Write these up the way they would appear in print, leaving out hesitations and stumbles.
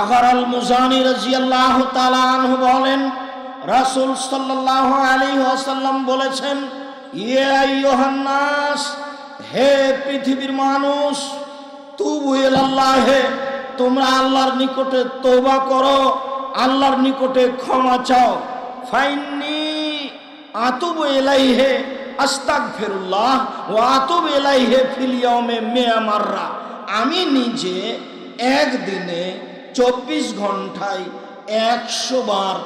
Agar আল মুজানি রাদিয়াল্লাহু তাআলা আনহু বলেন, রাসূল সাল্লাল্লাহু আলাইহি ওয়াসাল্লাম বলেছেন, ইয়া আইয়ুহান নাস, হে পৃথিবীর মানুষ, তুবু ইলাল্লাহি, তোমরা আল্লাহর নিকটে তওবা করো, আল্লাহর নিকটে ক্ষমা চাও। ফাইন্নি আতুবু ইলাইহি আস্তাগফিরুল্লাহ ওয়া আতুবু ইলাইহি ফিল ইয়াউমি মিয়া মাররা। আমি নিজে একদিনে 24 ঘন্টায় 100 বার,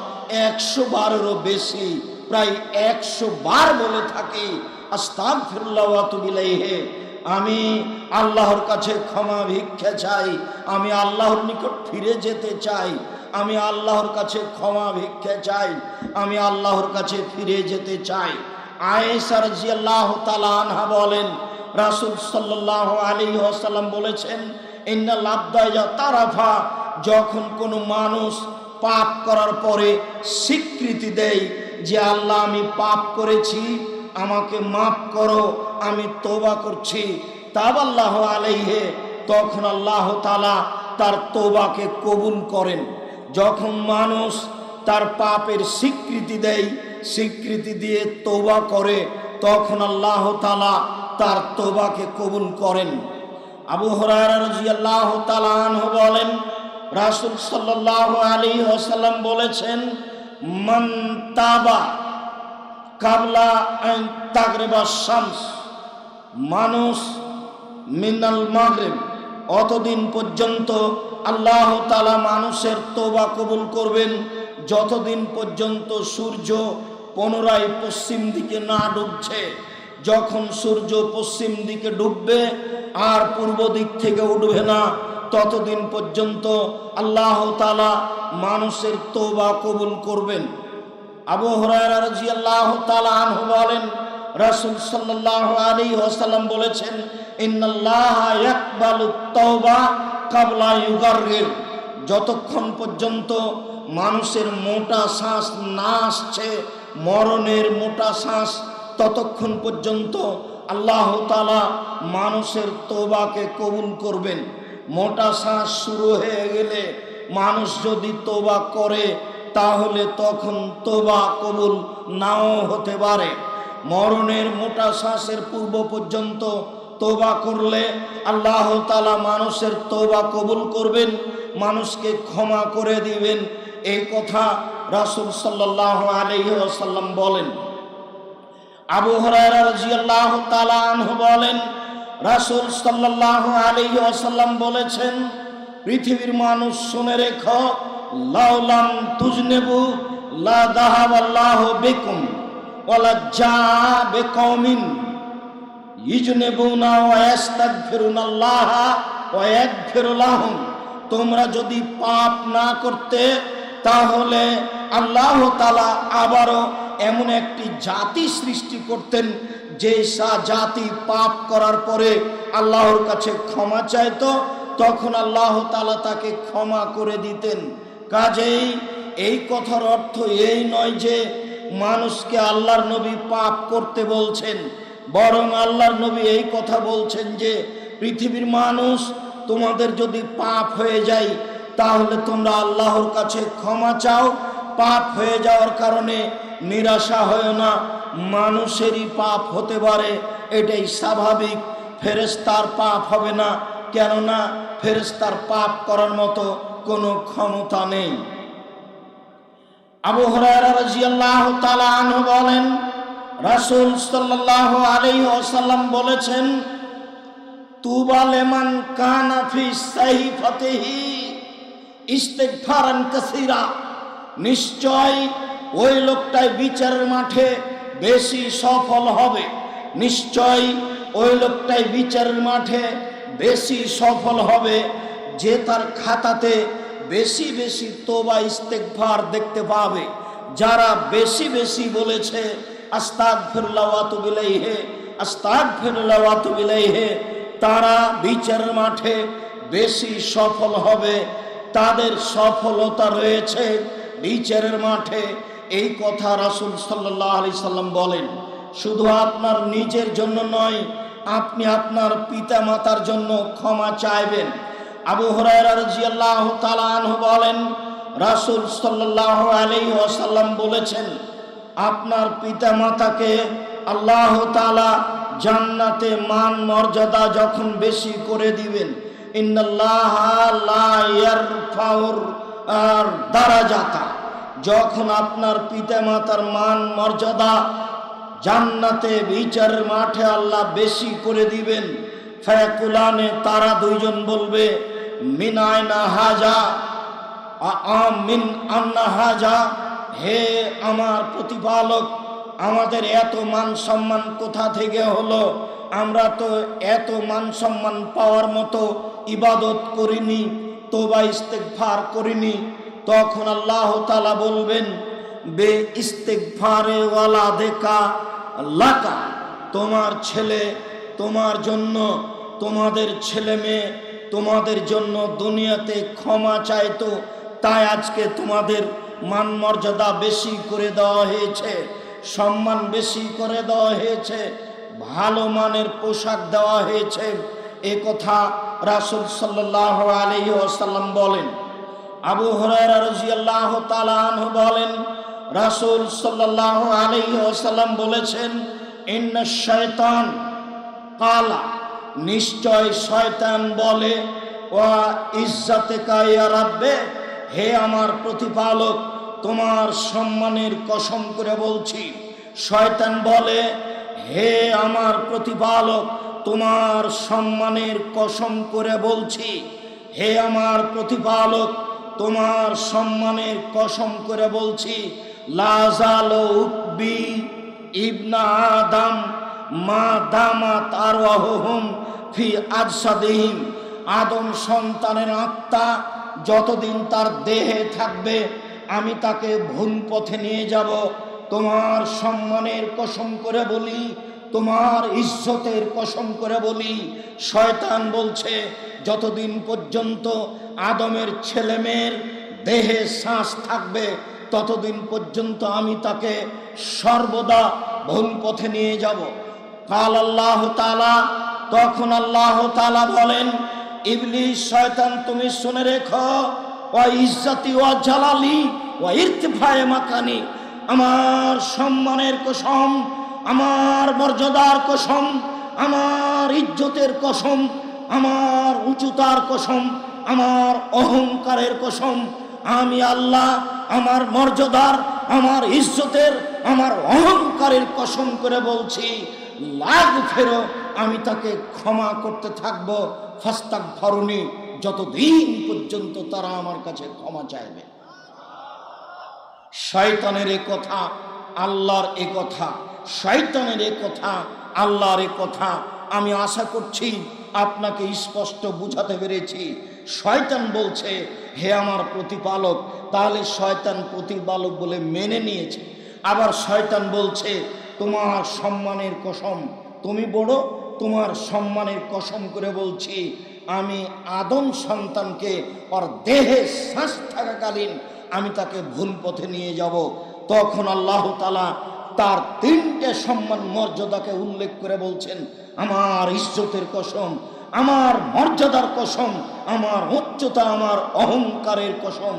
100 বারেরও বেশি, প্রায় 100 বার বলে থাকি আস্তাগফিরুল্লাহ ওয়া আতুবু ইলাইহি। আমি আল্লাহর কাছে ক্ষমা ভিক্ষা চাই, আমি আল্লাহর নিকট ফিরে যেতে চাই, আমি আল্লাহর কাছে ক্ষমা ভিক্ষা চাই, আমি আল্লাহর কাছে ফিরে যেতে চাই। আয়েশা রাদিয়াল্লাহু তাআলা আনহা বলেন, রাসূল সাল্লাল্লাহু আলাইহি ওয়াসাল্লাম বলেছেন, ইন্নাল আবদা ইযা তারাফা, যখন কোনো মানুষ পাপ করার পরে স্বীকৃতি দেয় যে আল্লাহ আমি পাপ করেছি, আমাকে মাফ করো, আমি তওবা করছি, তাবাল্লাহু আলাইহি, তখন আল্লাহ তাআলা তার তওবাকে কবুল করেন। যখন মানুষ তার পাপের স্বীকৃতি দেয়, স্বীকৃতি দিয়ে তওবা করে, তখন আল্লাহ তাআলা তার তওবাকে কবুল করেন। আবু হুরায়রা রাদিয়াল্লাহু তাআলা আনহু বলেন, রাসূল সাল্লাল্লাহু আলাইহি ওয়াসাল্লাম বলেছেন, মান তাবা কাবলা আন তাগরিবা শামস, মানুষ মিনাল মাগরিব, অতদিন পর্যন্ত আল্লাহ তাআলা মানুষের তওবা কবুল করবেন যতদিন পর্যন্ত সূর্য পুনরায় পশ্চিম দিকে না ডুবছে। যখন সূর্য পশ্চিম দিকে ডুববে আর পূর্ব দিক থেকে উঠবে না, ততদিন পর্যন্ত আল্লাহ তাআলা মানুষের তওবা কবুল করবেন। আবু হুরায়রা রাদিয়াল্লাহু তাআলা আনহু বলেন, রাসূল সাল্লাল্লাহু আলাইহি ওয়াসাল্লাম বলেছেন, ইন্নাল্লাহা ইয়াকবালুত তাওবা কাবলা ইউগাররির, যতক্ষণ পর্যন্ত মানুষের মোটা শ্বাস না আসছে, মরণের মোটা শ্বাস, ততক্ষণ পর্যন্ত আল্লাহ তাআলা মানুষের তওবাকে কবুল করবেন। মোটা শ্বাস শুরু হয়ে গেলে মানুষ যদি তওবা করে, তাহলে তখন তওবা কবুল নাও হতে পারে। মরণের মোটা শ্বাসের পূর্ব পর্যন্ত তওবা করলে আল্লাহ তাআলা মানুষের তওবা কবুল করবেন, মানুষকে ক্ষমা করে দিবেন। এই কথা রাসূল সাল্লাল্লাহু আলাইহি ওয়াসাল্লাম বলেন। আবু হুরায়রা রাদিয়াল্লাহু তাআলা আনহু বলেন, রাসূল সাল্লাল্লাহু আলাইহি ওয়াসাল্লাম বলেছেন, পৃথিবীর মানুষ শুনে রেখো, লাউলাম তুজনেবু লা যাহাবাল্লাহু বিকুম ওয়ালা জা বিকওমিন ইজনেবুনা ওয়া ইস্তাগফিরুনাল্লাহ ওয়া ইয়াগফিরু লাহুম। তোমরা যদি পাপ না করতে, তাহলে আল্লাহ তাআলা আবারও এমন একটি জাতি সৃষ্টি করতেন, যে জাতি পাপ করার পরে আল্লাহর কাছে ক্ষমা চাইতো, তখন আল্লাহ তাআলা তাকে ক্ষমা করে দিতেন। কাজেই এই কথার অর্থ এই নয় যে মানুষকে আল্লাহর নবী পাপ করতে বলছেন, বরং আল্লাহর নবী এই কথা বলছেন যে পৃথিবীর মানুষ, তোমাদের যদি পাপ হয়ে যায়, তাহলে তোমরা আল্লাহর কাছে ক্ষমা চাও। পাপ হয়ে যাওয়ার কারণে নিরাশা হয় না, মানুষেরই পাপ হতে পারে, এটাই স্বাভাবিক। ফেরেশতার পাপ হবে না, কেননা ফেরেশতার পাপ করার মতো কোনো ক্ষমতা নেই। আবু হুরায়রা রাদিয়াল্লাহু তাআলা আনহু বলেন, রাসূল সাল্লাল্লাহু আলাইহি ওয়াসাল্লাম বলেছেন, তুবা লিমান কানা ফি সাহিফাতিহি ইস্তিগফারান কাসীরা, নিশ্চয় ওই লোকটাই বিচারের মাঠে বেশি সফল হবে, নিশ্চয় ওই লোকটাই বিচারের মাঠে বেশি সফল হবে, যে তার খাতাতে বেশি বেশি তওবা ইস্তিগফার দেখতে পাবে। যারা বেশি বেশি বলেছে আস্তাগফিরুল্লাহ ওয়া আতুবু ইলাইহি, আস্তাগফিরুল্লাহ ওয়া আতুবু ইলাইহি, তারা বিচারের মাঠে বেশি সফল হবে, তাদের সফলতা রয়েছে বিচারের মাঠে। এই কথা রাসূল সাল্লাল্লাহু আলাইহি সাল্লাম বলেন। শুধু আপনার নিজের জন্য নয়, আপনি আপনার পিতা মাতার জন্য ক্ষমা চাইবেন, আবু হুরায়রা রাদিয়াল্লাহু তাআলা আনহু বলেন, রাসূল সাল্লাল্লাহু আলাইহি ওয়াসাল্লাম বলেছেন, আপনার পিতামাতাকে আল্লাহ তাআলা জান্নাতে মান মর্যাদা যখন বেশি করে দিবেন, ইন্নাল্লাহা লা ইয়ারফাউর দারাজাতা, যখন আপনার পিতামাতার মান মর্যাদা জান্নাতে বিচারের মাঠে আল্লাহ বেশি করে দিবেন, ফায়াকুলানে, তারা দুইজন বলবে, মিন আইনা হাজা, মিন আন্না হাজা, হে আমার প্রতিপালক, আমাদের এত মান সম্মান কোথা থেকে হলো? আমরা তো এত মান সম্মান পাওয়ার মতো ইবাদত করিনি, তওবা ইস্তেগফার করিনি। তখন আল্লাহ তাআলা বলবেন, বে ইস্তেগফারে ওয়ালাদেকা লাকা, তোমার ছেলে তোমার জন্য, তোমাদের ছেলে মেয়ে তোমাদের জন্য দুনিয়াতে ক্ষমা চাইতো, তাই আজকে তোমাদের মান মর্যাদা বেশি করে দেওয়া হয়েছে, সম্মান বেশি করে দেওয়া হয়েছে, ভালো মানের পোশাক দেওয়া হয়েছে। এ কথা রাসূল সাল্লাল্লাহু আলাইহি ওয়াসাল্লাম বলেন। আবু হুরায়রা রাদিয়াল্লাহু তাআলা আনহু বলেন, রাসূল সাল্লাল্লাহু আলাইহি ওয়াসাল্লাম বলেছেন, ইন্নাশ শায়তান কালা, নিশ্চয় শয়তান বলে, ওয়া ইজ্জাতিকা ইয়া রাব্বে, হে আমার প্রতিপালক, তোমার সম্মানের কসম করে বলছি। শয়তান বলে, হে আমার প্রতিপালক, তোমার সম্মানের কসম করে বলছি, হে আমার প্রতিপালক, তোমার সম্মানের কসম করে বলছি, লা জালু উকবি ইবনা আদম মা দামাত আরওয়াহুহুম ফি আজসাদিহিম, আদম সন্তানের আত্মা যতদিন তার দেহে থাকবে আমি তাকে ভুল পথে নিয়ে যাব। তোমার সম্মানের কসম করে বলি, তোমার ইজ্জতের কসম করে বলি, শয়তান বলছে যতদিন পর্যন্ত আদমের ছেলে মেয়ের দেহে শ্বাস থাকবে ততদিন পর্যন্ত আমি তাকে সর্বদা ভুল পথে নিয়ে যাব। কাল আল্লাহ তাআলা, তখন আল্লাহ তাআলা বলেন, ইবলিস, শয়তান, তুমি শুনে রেখো, ওয়া ইজ্জতি ওয়া জালালি ওয়া ইরতিফায়ে মাকানি, আমার সম্মানের কসম, আমার মর্যাদার কসম, আমার ইজ্জতের কসম, আমার উচ্চতার কসম, আমার অহংকারের কসম, আমি আল্লাহ আমার মর্যাদার, আমার ইজ্জতের, আমার অহংকারের কসম করে বলছি, লাগ ফেরো, আমি তাকে ক্ষমা করতে থাকবো, ফাস্তাগফিরুনি, যতদিন পর্যন্ত তারা আমার কাছে ক্ষমা চাইবে। শয়তানের এ কথা, আল্লাহর এ কথা, শয়তানের এ কথা, আল্লাহর এ কথা, আমি আশা করছি আপনাকে স্পষ্ট বুঝাতে পেরেছি। শয়তান বলছে, হে আমার প্রতিপালক, তাহলে শয়তান প্রতিপালক বলে মেনে নিয়েছে। আবার শয়তান বলছে, তোমার সম্মানের কসম, তুমি বড়, তোমার সম্মানের কসম করে বলছি, আমি আদম সন্তানকে ওর দেহে শ্বাস থাকাকালীন আমি তাকে ভুল পথে নিয়ে যাব। তখন আল্লাহ তাআলা তার তিনটে সম্মান মর্যাদাকে উল্লেখ করে বলছেন, আমার ইজ্জতের কসম, আমার মর্যাদার কসম, আমার উচ্চতা, আমার অহংকারের কসম,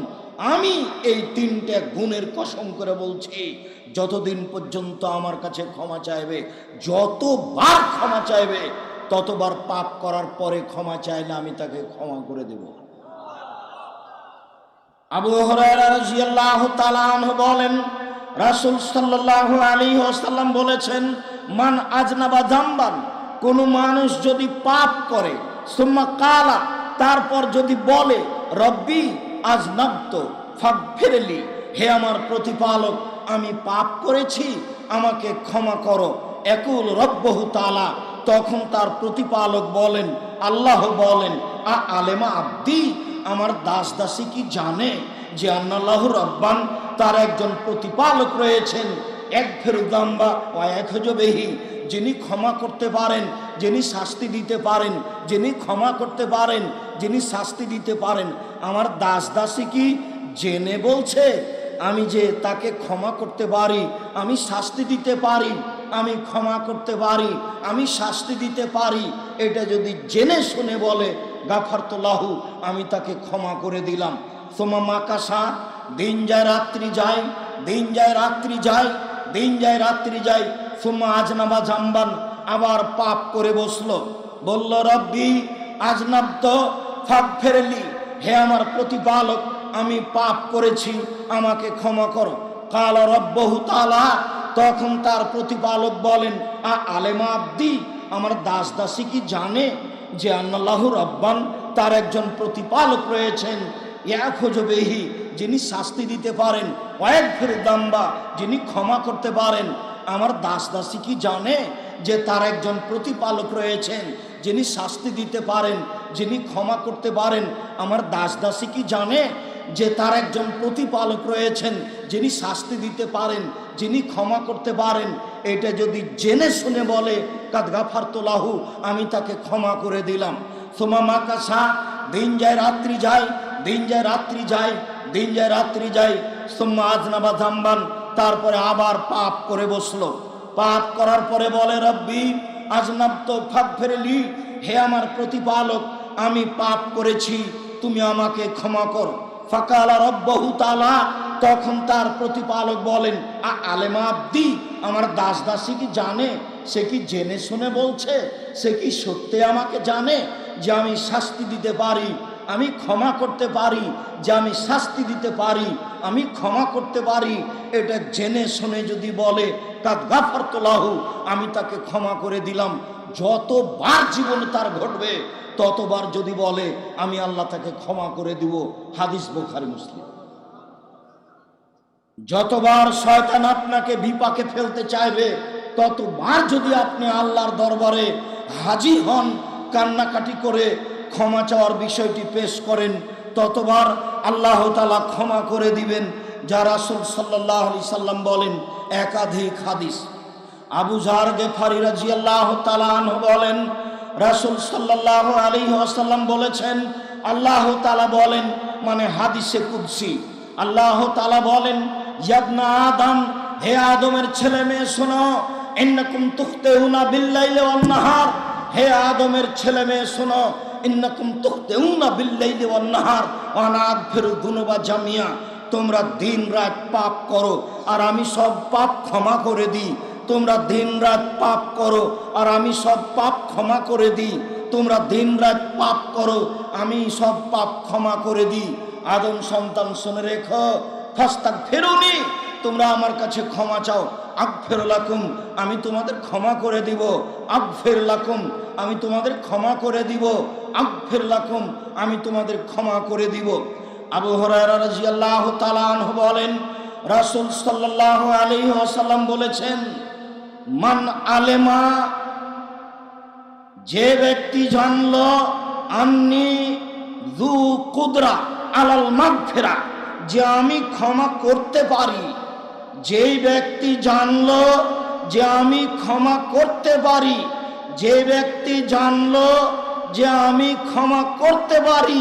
আমি এই তিনটে গুণের কসম করে বলছি, যতদিন পর্যন্ত আমার কাছে ক্ষমা চাইবে, যতবার ক্ষমা চাইবে ততবার পাপ করার পরে ক্ষমা চাইলে আমি তাকে ক্ষমা করে দেব। আবু হুরায়রা রাদিয়াল্লাহু তাআলা আনহু বলেন, রাসূল সাল্লাল্লাহু আলাইহি ওয়াসাল্লাম বলেছেন, মান আজনাবা যামবান, কোন মানুষ যদি পাপ করে, সুম্মা কালা, তারপর যদি বলে, রব্বি আজনাবতু ফাগফিরলি, হে আমার প্রতিপালক, আমি পাপ করেছি, আমাকে ক্ষমা করো, একুল রব্বহু তাআলা, তখন তার প্রতিপালক বলেন, আল্লাহ বলেন, আলেমা আব্দি, আমার দাস দাসী কি জানে যে আন্নাল্লাহু রব্বান, তার একজন প্রতিপালক রয়েছেন, এক ফেরুদাম্বা ও এক হজবেহি, যিনি ক্ষমা করতে পারেন, যিনি শাস্তি দিতে পারেন, যিনি ক্ষমা করতে পারেন, যিনি শাস্তি দিতে পারেন। আমার দাস দাসী কি জেনে বলছে আমি যে তাকে ক্ষমা করতে পারি, আমি শাস্তি দিতে পারি, আমি ক্ষমা করতে পারি, আমি শাস্তি দিতে পারি, এটা যদি জেনে শুনে বলে, গাফারতু লাহু, আমি তাকে ক্ষমা করে দিলাম। সুম্মা মাকাসা, দিন যায় রাত্রি যায়, দিন যায় রাত্রি যায়, দিন যায় রাত্রি যায়। সুম্মা আজনাবা জাম্বান, আবার পাপ করে বসলো। বলল রব্বি আজনাবতু ফাগফিরলি, হে আমার প্রতিপালক আমি পাপ করেছি, আমাকে ক্ষমা করো। কালা রব্বহু তাআলা, তখন তার প্রতিপালক বলেন আলেমা আব্দি, আমার দাস দাসী কি জানে যে আন্নাল্লাহু রব্বান, তার একজন প্রতিপালক রয়েছেন, ইয়াখুযু বিহি, যিনি শাস্তি দিতে পারেন, ওয়াগফির যামবা, যিনি ক্ষমা করতে পারেন। আমার দাস দাসী কি জানে যে তার একজন প্রতিপালক রয়েছেন, যিনি শাস্তি দিতে পারেন, যিনি ক্ষমা করতে পারেন? আমার দাস দাসী কি জানে যে তার একজন প্রতিপালক রয়েছেন, যিনি শাস্তি দিতে পারেন, যিনি ক্ষমা করতে পারেন? এটা যদি জেনে শুনে বলে কাদ গাফারতু লাহু, আমি তাকে ক্ষমা করে দিলাম। সুম্মা মাকাসা, দিন যায় রাত্রি যায়, দিন যায় রাত্রি যায়, দিন যায় রাত্রি যায়। সুম্মা আজনাবা যামবান, তারপরে আবার পাপ করে বসলো। পাপ করার পরে বলে রব্বি আজনাবতু ফাগফিরলি, হে আমার প্রতিপালক আমি পাপ করেছি, তুমি আমাকে ক্ষমা করো। ফাকালা রব্বহু তাআলা, তখন তার প্রতিপালক বলেন আলেমা আব্দি, আমার দাস দাসী কি জানে? সে কি জেনে শুনে বলছে? সে কি সত্যি আমাকে জানে যে আমি শাস্তি দিতে পারি, আমি ক্ষমা করতে পারি, যে আমি শাস্তি দিতে পারি, আমি ক্ষমা করতে পারি? এটা জেনে শুনে যদি বলে কাদ গাফারতু লাহু, আমি তাকে ক্ষমা করে দিলাম, যতবার জীবনে তার ঘটবে ততবার যদি বলে আমি আল্লাহ তাকে ক্ষমা করে দিব। হাদিস বুখারী মুসলিম। যতবার শয়তান আপনাকে বিপাকে ফেলতে চাইবে, ততবার যদি আপনি আল্লাহর দরবারে হাজির হন, কান্নাকাটি করে ক্ষমা চাওয়ার বিষয়টি পেশ করেন, ততবার আল্লাহ তাআলা ক্ষমা করে দিবেন। যা রাসূল সাল্লাল্লাহু আলাইহি সাল্লাম বলেন, একাধিক হাদিস। আবু যার গিফারী রাদিয়াল্লাহু তাআলা আনহু বলেন, রাসূল সাল্লাল্লাহু আলাইহি ওয়াসাল্লাম বলেছেন, আল্লাহ তাআলা বলেন, মানে হাদিসে কুদসি, আল্লাহ তাআলা বলেন, ইয়া আদম, হে আদমের ছেলে মেয়ে শোনো, ইন্নাকুম তুখতিউনা বিল্লাইলি ওয়ান নাহার, হে আদমের ছেলে মেয়ে শোনো, ইন্নাকুম তুখতিউনা বিল্লাইলি ওয়ান নাহার ওয়া আনা আগফিরু যুনুবা জামিয়া, তোমরা দিন রাত পাপ করো আর আমি সব পাপ ক্ষমা করে দিই। তোমরা দিন রাত পাপ করো আর আমি সব পাপ ক্ষমা করে দিই। তোমরা দিন রাত পাপ করো, আমি সব পাপ ক্ষমা করে দিই। আদম সন্তান শুনে রেখো, ফাস্তাগফিরুনি, তোমরা আমার কাছে ক্ষমা চাও, আগফির লাকুম, আমি তোমাদের ক্ষমা করে দিব। আগফির লাকুম, আমি তোমাদের ক্ষমা করে দিব। আগফির লাকুম, আমি তোমাদের ক্ষমা করে দিব। আবু হুরায়রা রাদিয়াল্লাহু তাআলা আনহু বলেন, রাসূল সাল্লাল্লাহু আলাইহি ওয়াসাল্লাম বলেছেন, মান আলেমা, যে ব্যক্তি জানলো, আন্নি যু কুদরা আলাল মাগফিরা, যে আমি ক্ষমা করতে পারি, যেই ব্যক্তি জানলো যে আমি ক্ষমা করতে পারি, যে ব্যক্তি জানলো যে আমি ক্ষমা করতে পারি,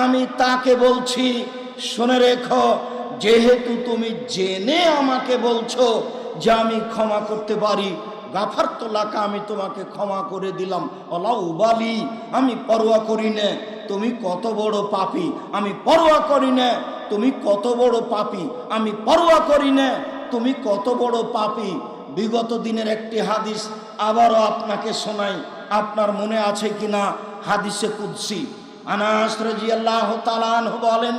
আমি তাকে বলছি, শুনে রেখো, যেহেতু তুমি জেনে আমাকে বলছো যে আমি ক্ষমা করতে পারি, গাফারতু লাকা, আমি তোমাকে ক্ষমা করে দিলাম। ওয়ালা উবালি, আমি পরোয়া করি না তুমি কত বড় পাপী, আমি পরোয়া করি না তুমি কত বড় পাপী, আমি পরোয়া করি না তুমি কত বড় পাপী। বিগত দিনের একটি হাদিস আবারও আপনাকে শোনাই, আপনার মনে আছে কিনা? হাদিসে কুদসি। আনাস রাদিয়াল্লাহু তাআলা আনহু বলেন,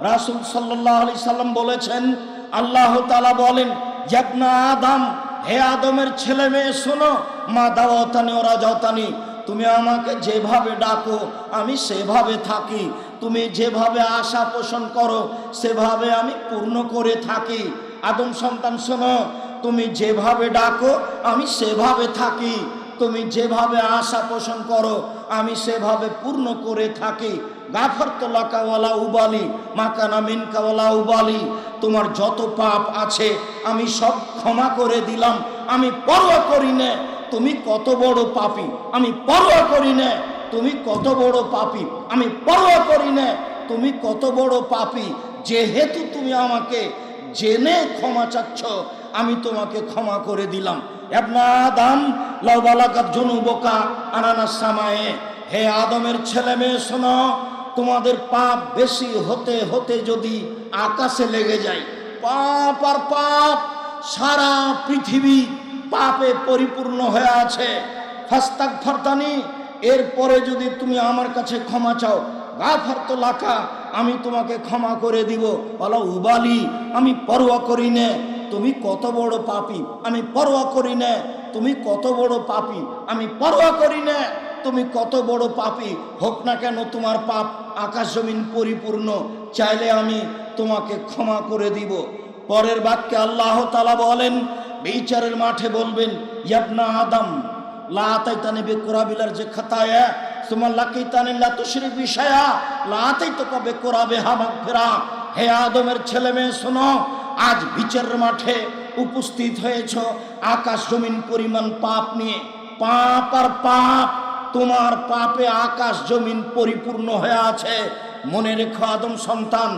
রাসূল সাল্লাল্লাহু আলাইহি সাল্লাম বলেছেন, আল্লাহ তাআলা বলেন, ইবনা আদম, হে আদমের ছেলে মেয়ে শোনো, মা দাওয়াতানি ওয়া রাজাতানি, তুমি আমাকে যেভাবে ডাকো আমি সেভাবে থাকি, তুমি যেভাবে আশা পোষণ করো সেভাবে আমি পূর্ণ করে থাকি। আদম সন্তান শোনো, তুমি যেভাবে ডাকো আমি সেভাবে থাকি, তুমি যেভাবে আশা পোষণ করো আমি সেভাবে পূর্ণ করে থাকি। গাফারতু লাকা ওয়ালা উবালি মাকানা মিনকা ওয়ালা উবালি, তোমার যত পাপ আছে আমি সব ক্ষমা করে দিলাম, আমি পরোয়া করি না তুমি কত বড় পাপী, আমি পরোয়া করি না তুমি কত বড় পাপী, আমি পরোয়া করি না তুমি কত বড় পাপী। যেহেতু তুমি আমাকে জেনে ক্ষমা চাচ্ছ, আমি তোমাকে ক্ষমা করে দিলাম। ইবনা আদম লাউ বালাগাত জুনুবুকা আনানাস সামায়ে, হে আদমের ছেলে মেয়ে শোনো, তোমাদের পাপ বেশি হতে হতে যদি আকাশে লেগে যায়, পাপ আর পাপ, সারা পৃথিবী পাপে পরিপূর্ণ হয়ে আছে, ফাস্তাগফিরতানি, এরপরে যদি তুমি আমার কাছে ক্ষমা চাও, গাফারতু লাকা, আমি তোমাকে ক্ষমা করে দিব। বলো উবালি, আমি পরোয়া করি না তুমি কত বড় পাপী, আমি পরোয়া করি না তুমি কত বড় পাপী, আমি পরোয়া করি না তুমি কত বড় পাপী হোক না কেন, তোমার পাপ আকাশ জমিন পরিপূর্ণ, চাইলে আমি তোমাকে ক্ষমা করে দিব। পরের বাক্যে আল্লাহ তাআলা বলেন, বিচারের মাঠে বলবেন, ইয়াবনা আদম লা আতাইতানি বিকুরাবিলার যে খাতায়া সুম্মা লাকিতানি লা তুশরিক বিশায়া লা আতাইতুকা বিকুরাবিহা মাগফিরা। হে আদমের ছেলে মেয়ে শোনো, আজ বিচারের মাঠে উপস্থিত হয়েছ আকাশ জমিন পরিমাণ পাপ নিয়ে, পাপ আর পাপ, তোমার পাপে আকাশ জমিন পরিপূর্ণ হয়ে আছে। মনে রেখো আদম সন্তান,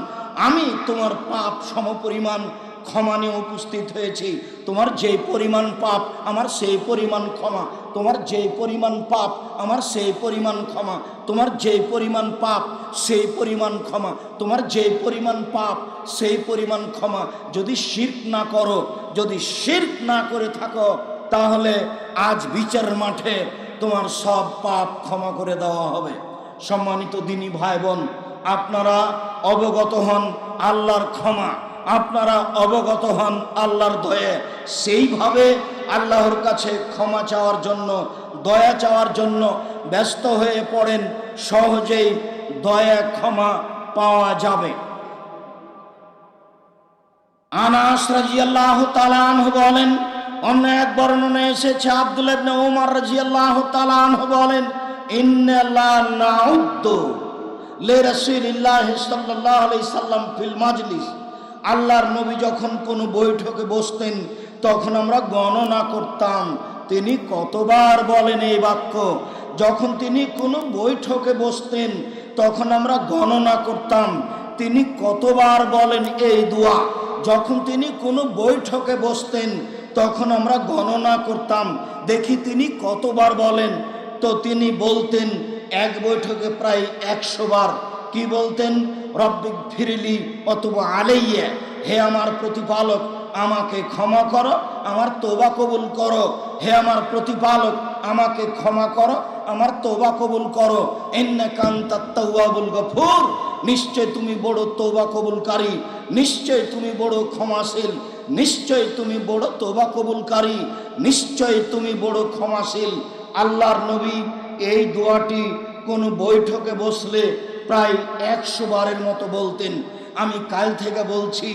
আমি তোমার পাপ সমপরিমাণ ক্ষমা নিয়ে উপস্থিত হয়েছি। তোমার যে পরিমাণ পাপ আমার সেই পরিমাণ ক্ষমা, তোমার যে পরিমাণ পাপ আমার সেই পরিমাণ ক্ষমা, তোমার যে পরিমাণ পাপ সেই পরিমাণ ক্ষমা, তোমার যে পরিমাণ পাপ সেই পরিমাণ ক্ষমা। যদি শিরক না করো, যদি শিরক না করে থাকো, তাহলে আজ বিচারের মাঠে তোমার সব পাপ ক্ষমা করে দেওয়া হবে। সম্মানিত দিনী ভাই বোন, আপনারা অবগত হন আল্লাহর ক্ষমা, আপনারা অবগত হন আল্লাহর দয়া, সেইভাবে আল্লাহর কাছে ক্ষমা চাওয়ার জন্য, দয়া চাওয়ার জন্য ব্যস্ত হয়ে পড়েন, সহজেই দয়া ক্ষমা পাওয়া যাবে। আনাস রাদিয়াল্লাহু তাআলা আনহু বলেন, অন্য এক বর্ণনায় এসেছে আব্দুল্লাহ ইবনে ওমর রাদিয়াল্লাহু তাআলা আনহু বলেন, ইন্না লা নাউদ্দু লিরাসূলিল্লাহি সাল্লাল্লাহু আলাইহি সাল্লাম ফিল মাজলিস। আল্লাহর নবী যখন কোনো বৈঠকে বসতেন, তখন আমরা গণনা করতাম তিনি কতবার বলেন এই বাক্য। যখন তিনি কোনো বৈঠকে বসতেন, তখন আমরা গণনা করতাম তিনি কতবার বলেন এই দোয়া। যখন তিনি কোনো বৈঠকে বসতেন, তখন আমরা গণনা করতাম দেখি তিনি কতবার বলেন। তো তিনি বলতেন এক বৈঠকে প্রায় 100 বার। কি বলতেন? রব্বিক ফিরলি অতবা আলাইয়া, হে আমার প্রতিপালক আমাকে ক্ষমা করো, আমার তওবা কবুল করো। হে আমার প্রতিপালক আমাকে ক্ষমা করো, আমার তওবা কবুল করো। ইন্নাকা আনতাত তাওয়াবুল গফুর, নিশ্চয় তুমি বড় তওবা কবুলকারী, নিশ্চয় তুমি বড় ক্ষমাশীল, নিশ্চয় তুমি বড় তওবা কবুলকারী, নিশ্চয় তুমি বড় ক্ষমাশীল। আল্লাহর নবী এই দোয়াটি কোনো বৈঠকে বসলে প্রায় 100 বারের মতো বলতেন। আমি কাল থেকে বলছি,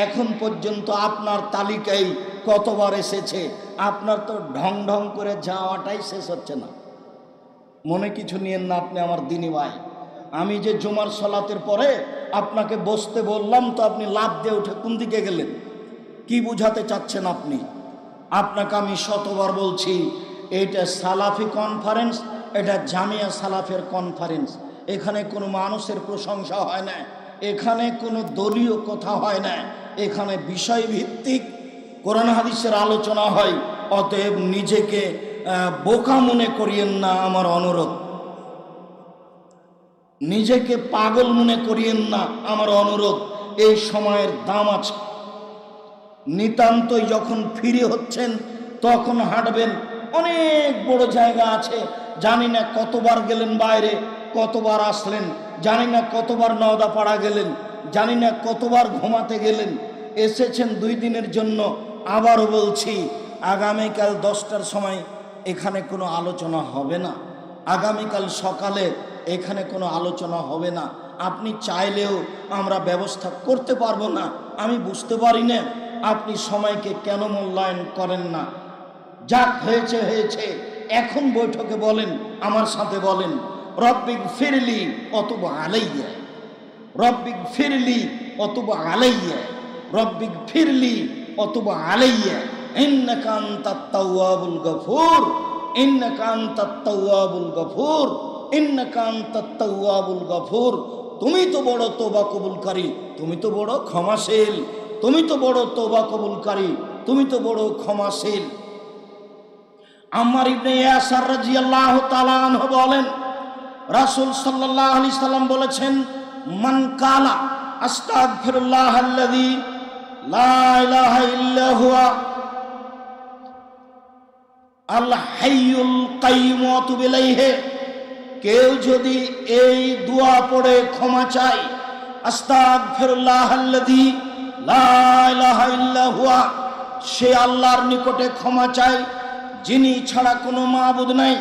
এখন পর্যন্ত আপনার তালিকায় কতবার এসেছে? আপনার তো ঢং ঢং করে যাওয়াটাই শেষ হচ্ছে না। মনে কিছু নিয়েন না আপনি আমার দিনী ভাই। আমি যে জুমার সালাতের পরে আপনাকে বসতে বললাম, তো আপনি লাফ দিয়ে উঠে কোন দিকে গেলেন? কি বুঝাতে চাচ্ছেন আপনি? আপনাকে আমি শতবার বলছি, এটা সালাফি কনফারেন্স, এটা জামিয়া সালাফের কনফারেন্স। এখানে কোনো মানুষের প্রশংসা হয় না, এখানে কোনো দলীয় কথা হয় না, এখানে বিষয়ভিত্তিক কোরআন হাদিসের আলোচনা হয়। অতএব নিজেকে বোকা মনে করিয়েন না, আমার অনুরোধ। নিজেকে পাগল মনে করিয়েন না, আমার অনুরোধ। এই সময়ের দাম আছে। নিতান্তই যখন ফিরে হচ্ছেন তখন হাঁটবেন, অনেক বড় জায়গা আছে। জানি না কতবার গেলেন বাইরে, কতবার আসলেন, জানি না কতবার নওদাপাড়া গেলেন, জানি না কতবার ঘুমাতে গেলেন। এসেছেন 2 দিনের জন্য। আবারও বলছি, আগামীকাল 10টার সময় এখানে কোনো আলোচনা হবে না। আগামীকাল সকালে এখানে কোনো আলোচনা হবে না। আপনি চাইলেও আমরা ব্যবস্থা করতে পারবো না। আমি বুঝতে পারি না আপনি সময়কে কেন মূল্যায়ন করেন না। যাক হয়েছে হয়েছে, এখন বৈঠকে বলেন, আমার সাথে বলেন, রব্বিক ফিরলি অতবা আলাইয়া, রব্বিক ফিরলি অতবা আলাইয়া, রব্বিক ফিরলি অতবা আলাইয়া, ইন্নাকা আনতাত তাওয়াবুল গফুর, ইন্নাকা আনতাত তাওয়াবুল গফুর, ইন্নাকা আনতাত তাওয়াবুল গফুর। তুমি তো বড় তওবা কবুলকারী, তুমি তো বড় ক্ষমাশীল, তুমি তো বড় তওবা কবুলকারী, তুমি তো বড় ক্ষমাশীল। আম্মার ইবনে ইয়াসার রাদিয়াল্লাহু তাআলা আনহু বলেন, রাসূল সাল্লাল্লাহু আলাইহি সাল্লাম বলেছেন, মান কালা আস্তাগফিরুল্লাহাল্লাযী লা ইলাহা ইল্লা হুয়া আল হাইয়ুল কাইয়্যুম ওয়া তুবু ইলাইহি, কেউ যদি এই দোয়া পড়ে ক্ষমা চায়, আস্তাগফিরুল্লাহাল্লাযী লা ইলাহা ইল্লা হুয়া, সে আল্লাহর নিকটে ক্ষমা চায় যিনি ছাড়া কোনো মাবুদ নাই,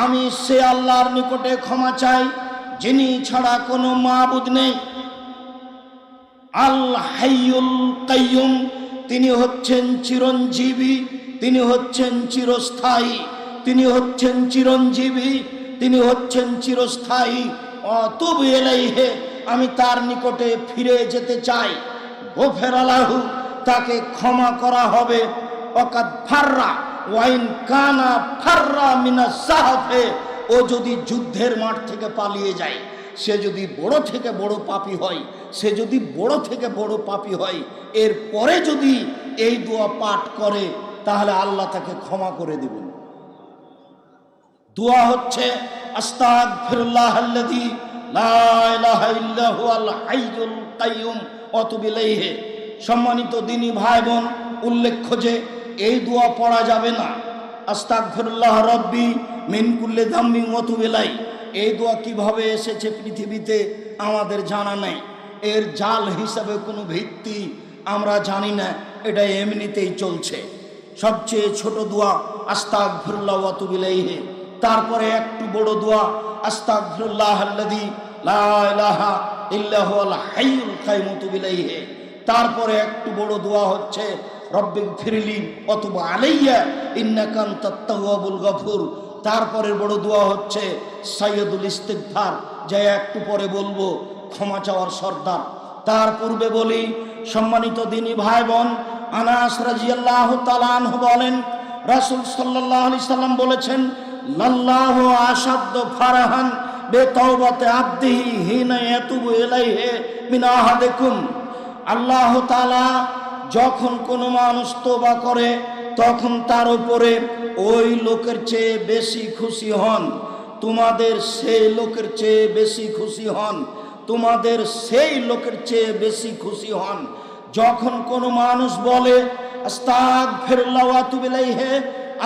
আমি সে আল্লাহর নিকটে ক্ষমা চাই যিনি ছাড়া কোনো মাবুদ নেই। আল হাইয়ুল কাইয়্যুম, তিনি হচ্ছেন চিরঞ্জীবী, তিনি হচ্ছেন চিরস্থায়ী, তিনি হচ্ছেন চিরঞ্জীবী, তিনি হচ্ছেন চিরস্থায়ী। অতুবু ইলাইহি, আমি তার নিকটে ফিরে যেতে চাই। গফিরা লাহু, তাকে ক্ষমা করা হবে। ওয়াকাদ ফাররা ওয়াইন কানা ফাররা মিনাস সাহাফে, ও যদি যুদ্ধের মাঠ থেকে পালিয়ে যায়, সে যদি বড় থেকে বড় পাপী হয়, সে যদি বড় থেকে বড় পাপী হয়, এরপরে যদি এই দোয়া পাঠ করে, তাহলে আল্লাহ তাকে ক্ষমা করে দিবেন। দোয়া হচ্ছে আস্তাগফিরুল্লাহাল্লাযী লা ইলাহা ইল্লা হুয়াল হাইয়ুল কাইয়্যুম ওয়া তুবু ইলাইহি। সম্মানিত দিনী ভাই বোন, উল্লেখ্য যে এই দোয়া পড়া যাবে না। আস্তাগফিরুল্লাহ রব্বি মিন কুল্লি যামবিন ওয়া তুবু ইলাইহি, এই দোয়া কিভাবে এসেছে পৃথিবীতে আমাদের জানা নেই। এর জাল হিসাবে কোনো ভিত্তি আমরা জানি না, এটা এমনিতেই চলছে। সবচেয়ে ছোট দোয়া আস্তাগফিরুল্লাহ ওয়া তুবু ইলাইহি, তারপরে একটু বড় দোয়া আস্তাগফিরুল্লাহাল্লাযী লা ইলাহা ইল্লা হুয়াল হাইয়ুল কাইয়্যুম ওয়া তুবু ইলাইহি, তারপরে একটু বড় দোয়া হচ্ছে রব্বিগফিরলি ওয়া তুব আলাইয়া ইন্নাকা আনতাত তাওয়াবুল গফুর, তারপরের বড় দোয়া হচ্ছে সাইয়্যিদুল ইস্তিগফার, যা একটু পরে বলবো, ক্ষমা চাওয়ার সর্দার। তার পূর্বে বলি, সম্মানিত দিনী ভাই বোন, আনাস রাদিয়াল্লাহু তাআলা আনহু বলেন, রাসূল সাল্লাল্লাহু আলাইহি সাল্লাম বলেছেন, লাল্লাহু আশাদ্দু ফারহান বিতাওবাতি আবদিহি হিনা ইয়াতুবু ইলাইহি মিন আহাদিকুম, আল্লাহ তাআলা যখন কোনো মানুষ তওবা করে, তখন তার উপরে ওই লোকের চেয়ে বেশি খুশি হন, তোমাদের সেই লোকের চেয়ে বেশি খুশি হন, তোমাদের সেই লোকের চেয়ে বেশি খুশি হন। যখন কোনো মানুষ বলে আস্তাগফিরুল্লাহ ওয়া আতুবু ইলাইহি,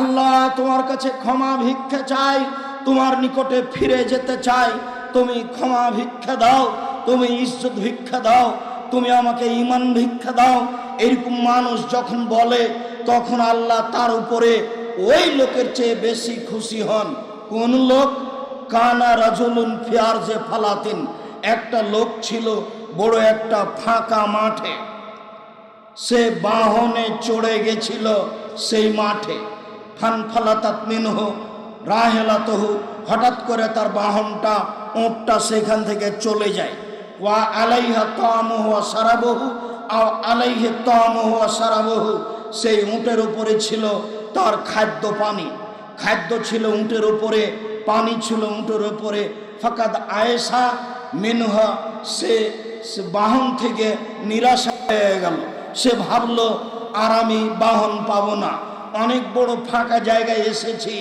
আল্লাহ তোমার কাছে ক্ষমা ভিক্ষা চাই, তোমার নিকটে ফিরে যেতে চাই, তুমি ক্ষমা ভিক্ষা দাও, তুমি ইজ্জত ভিক্ষা দাও, তুমি আমাকে ঈমান ভিক্ষা দাও, এরকম মানুষ যখন বলে, তখন আল্লাহ তার উপরে ওই লোকের চেয়ে বেশি খুশি হন। কোন লোক? কানা রাজুলুন ফি আরজি ফালাতিন, একটা লোক ছিল বড় একটা ফাঁকা মাঠে, সে বাহনে চড়ে গেছিল সেই মাঠে। ফানফালাতাত মিনহু রাহিলাতুহু, হঠাৎ করে তার বাহনটা, ওঁটটা সেখান থেকে চলে যায়। ওয়া আলাইহা তা'মুহু ওয়া শারাবুহু আও আলাইহি তা'মুহু ওয়া শারাবুহু, সেই উটের উপরে ছিল তার খাদ্য পানি, খাদ্য ছিল উটের উপরে, পানি ছিল উটের উপরে। ফাকাদ আয়েশা মিনহা, সে বাহন থেকে নিরাশা হয়ে গেল, সে ভাবলো আর আমি বাহন পাবো না, অনেক বড় ফাঁকা জায়গায় এসেছি,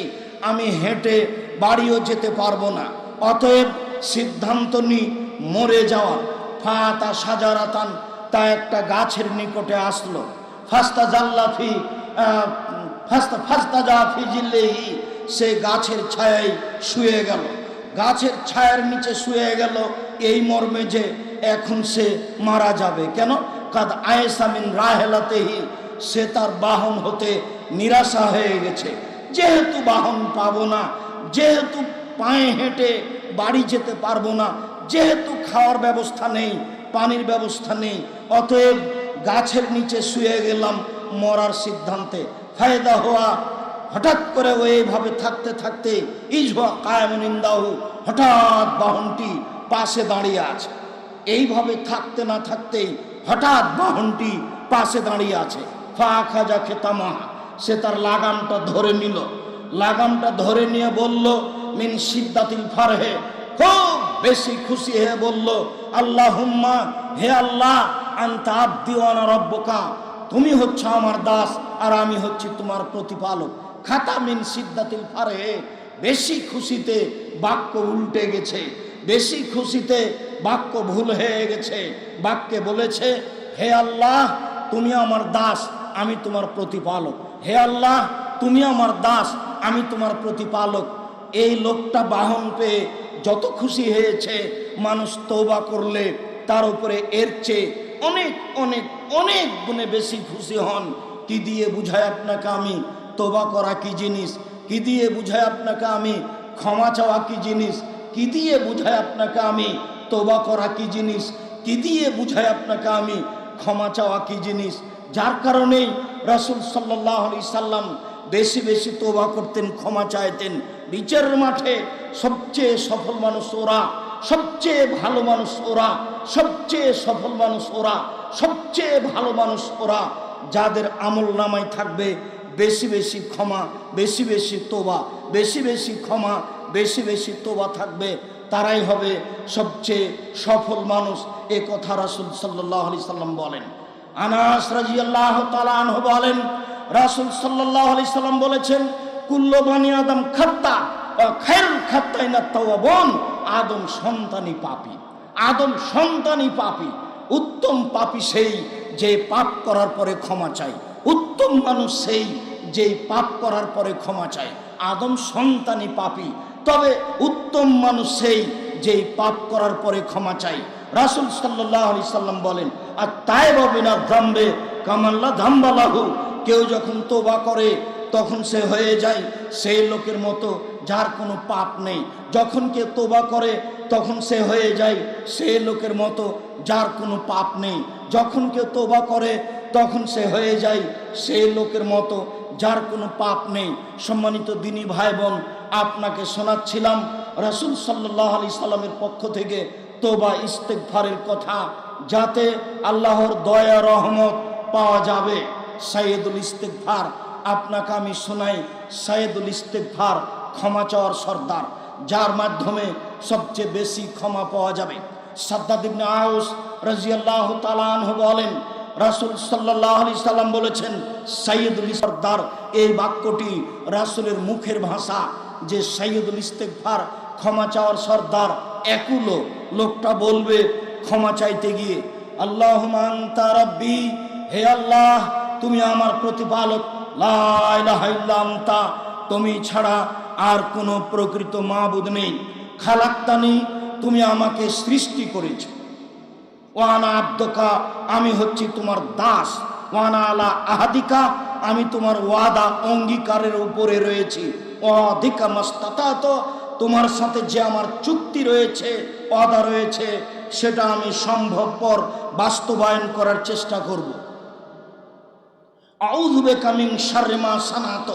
আমি হেঁটে বাড়িও যেতে পারবো না, অতএব সিদ্ধান্ত নি মরে যাওয়ার। ফাতা সাজারাতান, তা একটা গাছের নিকটে আসলো। ফাস্তাজাফি জিল্লিহি, সে গাছের ছায়ায় শুয়ে গেল, গাছের ছায়ার নিচে শুয়ে গেল, এই মর্মে যে এখন সে মারা যাবে। কেন? কাদ আয়েশা মিন রাহিলাতিহি, সে তার বাহন হতে নিরাশা হয়ে গেছে, যেহেতু বাহন পাবো না, যেহেতু পায়ে হেঁটে বাড়ি যেতে পারবো না, যেহেতু খাওয়ার ব্যবস্থা নেই, পানির ব্যবস্থা নেই, অতএব গাছের নিচে শুয়ে গেলাম মরার সিদ্ধান্তে। ফায়দা হওয়া, হঠাৎ করে ওইভাবে থাকতে থাকতে ইজহা কায়ামুন ইনদাহু, হঠাৎ বাহনটি পাশে দাঁড়িয়ে আছে। এইভাবে থাকতে না থাকতেই হঠাৎ বাহনটি পাশে দাঁড়িয়ে আছে। ফাখাজা খেতামাহা, সে তার লাগামটা ধরে নিল, লাগামটা ধরে নিয়ে বলল, মিন শিদ্দাতিল ফারহে, খুব বেশি খুশি হয়ে বলল, আল্লাহুম্মা, হে আল্লাহ, আনতা আবদি ওয়া আনা রাব্বুকা, তুমি হচ্ছে আমার দাস আর আমি হচ্ছি তোমার প্রতিপালক। খাতা মিন শিদ্দাতিল ফারহে, বেশি খুশিতে বাক্য উল্টে গেছে, বেশি খুশিতে বাক্য ভুল হয়ে গেছে। বাক্যে বলেছে, হে আল্লাহ তুমি আমার দাস, আমি তোমার প্রতিপালক। হে আল্লাহ তুমি আমার দাস, আমি তোমার প্রতিপালক। এই লোকটা বাহন পেয়ে যত খুশি হয়েছে, মানুষ তওবা করলে তার উপরে এর চেয়ে অনেক অনেক অনেক গুণে বেশি খুশি হন। কি দিয়ে বুঝায় আপনাকে আমি তওবা করা কি জিনিস? কি দিয়ে বুঝায় আপনাকে আমি ক্ষমা চাওয়া কি জিনিস? কি দিয়ে বুঝায় আপনাকে আমি তওবা করা কি জিনিস? কি দিয়ে বুঝায় আপনাকে আমি ক্ষমা চাওয়া কি জিনিস? যার কারণেই রাসূল সাল্লাল্লাহু আলাইহি সাল্লাম বেশি বেশি তওবা করতেন, ক্ষমা চাইতেন। বিচারের মাঠে সবচেয়ে সফল মানুষ ওরা, সবচেয়ে ভালো মানুষ ওরা, সবচেয়ে সফল মানুষ ওরা, সবচেয়ে ভালো মানুষ ওরা, যাদের আমল নামায় থাকবে বেশি বেশি ক্ষমা, বেশি বেশি তওবা, বেশি বেশি ক্ষমা, বেশি বেশি তওবা থাকবে, তারাই হবে সবচেয়ে সফল মানুষ। এ কথা রাসূল সাল্লাল্লাহু আলাইহি সাল্লাম বলেন। আনাস রাদিয়াল্লাহু তাআলা আনহু বলেন, রাসূল সাল্লাল্লাহু আলাইহি সাল্লাম বলেছেন, কুল্লু বানি আদম খাত্তা ওয়া খায়রুল খাত্তাইনা তাওয়াবুন। আদম সন্তানই পাপী, আদম সন্তানই পাপী। উত্তম পাপী সেই যে পাপ করার পরে ক্ষমা চায়। উত্তম মানুষ সেই যে পাপ করার পরে ক্ষমা চায়। আদম সন্তানই পাপী, তবে উত্তম মানুষ সেই যে পাপ করার পরে ক্ষমা চায়। রাসূল সাল্লাল্লাহু আলাইহি সাল্লাম বলেন, আর তাইবা বিনা যামবে কামাল্লা যামবালাহু। কেউ যখন তওবা করে তখন সে হয়ে যায় সেই লোকের মতো যার কোনো পাপ নেই। যখন কেউ তওবা করে তখন সে হয়ে যায় সেই লোকের মতো যার কোনো পাপ নেই। যখন কেউ তওবা করে তখন সে হয়ে যায় সেই লোকের মতো যার কোনো পাপ নেই। সম্মানিত দিনী ভাই বোন, আপনাকে শোনাচ্ছিলাম রাসূল সাল্লাল্লাহু আলাইহি সাল্লামের পক্ষ থেকে তওবা ইস্তেগফারের কথা, যাতে আল্লাহর দয়া রহমত পাওয়া যাবে। সাইয়্যিদুল ইস্তেগফার আপনাকে আমি শোনাই। সাইয়্যিদুল ইস্তেগফার ক্ষমা চাওয়ার সর্দার, যার মাধ্যমে সবচেয়ে বেশি ক্ষমা পাওয়া যাবে। সাদ্দাদ ইবনে আউস রাদিয়াল্লাহু তাআলা আনহু বলেন, রাসূল সাল্লাল্লাহু আলাইহি সাল্লাম বলেছেন, সাইয়্যিদুল সর্দার, এই বাক্যটি রাসূলের মুখের ভাষা যে সাইয়্যিদুল ইস্তেগফার ক্ষমা চাওয়ার সর্দার। একুলো লোকটা বলবে ক্ষমা চাইতে গিয়ে, আল্লাহুম্মা আনতা রাব্বি, হে আল্লাহ তুমি আমার প্রতিপালক, লা ইলাহা ইল্লা আনতা, তুমি ছাড়া আর কোনো প্রকৃত মাবুদ নেই। খালাক্তানি, তুমি আমাকে সৃষ্টি করেছ। ওয়ানা আব্দুকা, আমি হচ্ছি তোমার দাস। ওয়ানা আলা আহাদিকা, আমি তোমার ওয়াদা অঙ্গীকারের উপরে রয়েছি। ওয়াদিকা মাস্তাতাত, তোমার সাথে যে আমার চুক্তি রয়েছে, ওয়াদা রয়েছে, সেটা আমি সম্ভবপর বাস্তবায়ন করার চেষ্টা করব। আউযু বিকা মিন শাররি মা সানাত,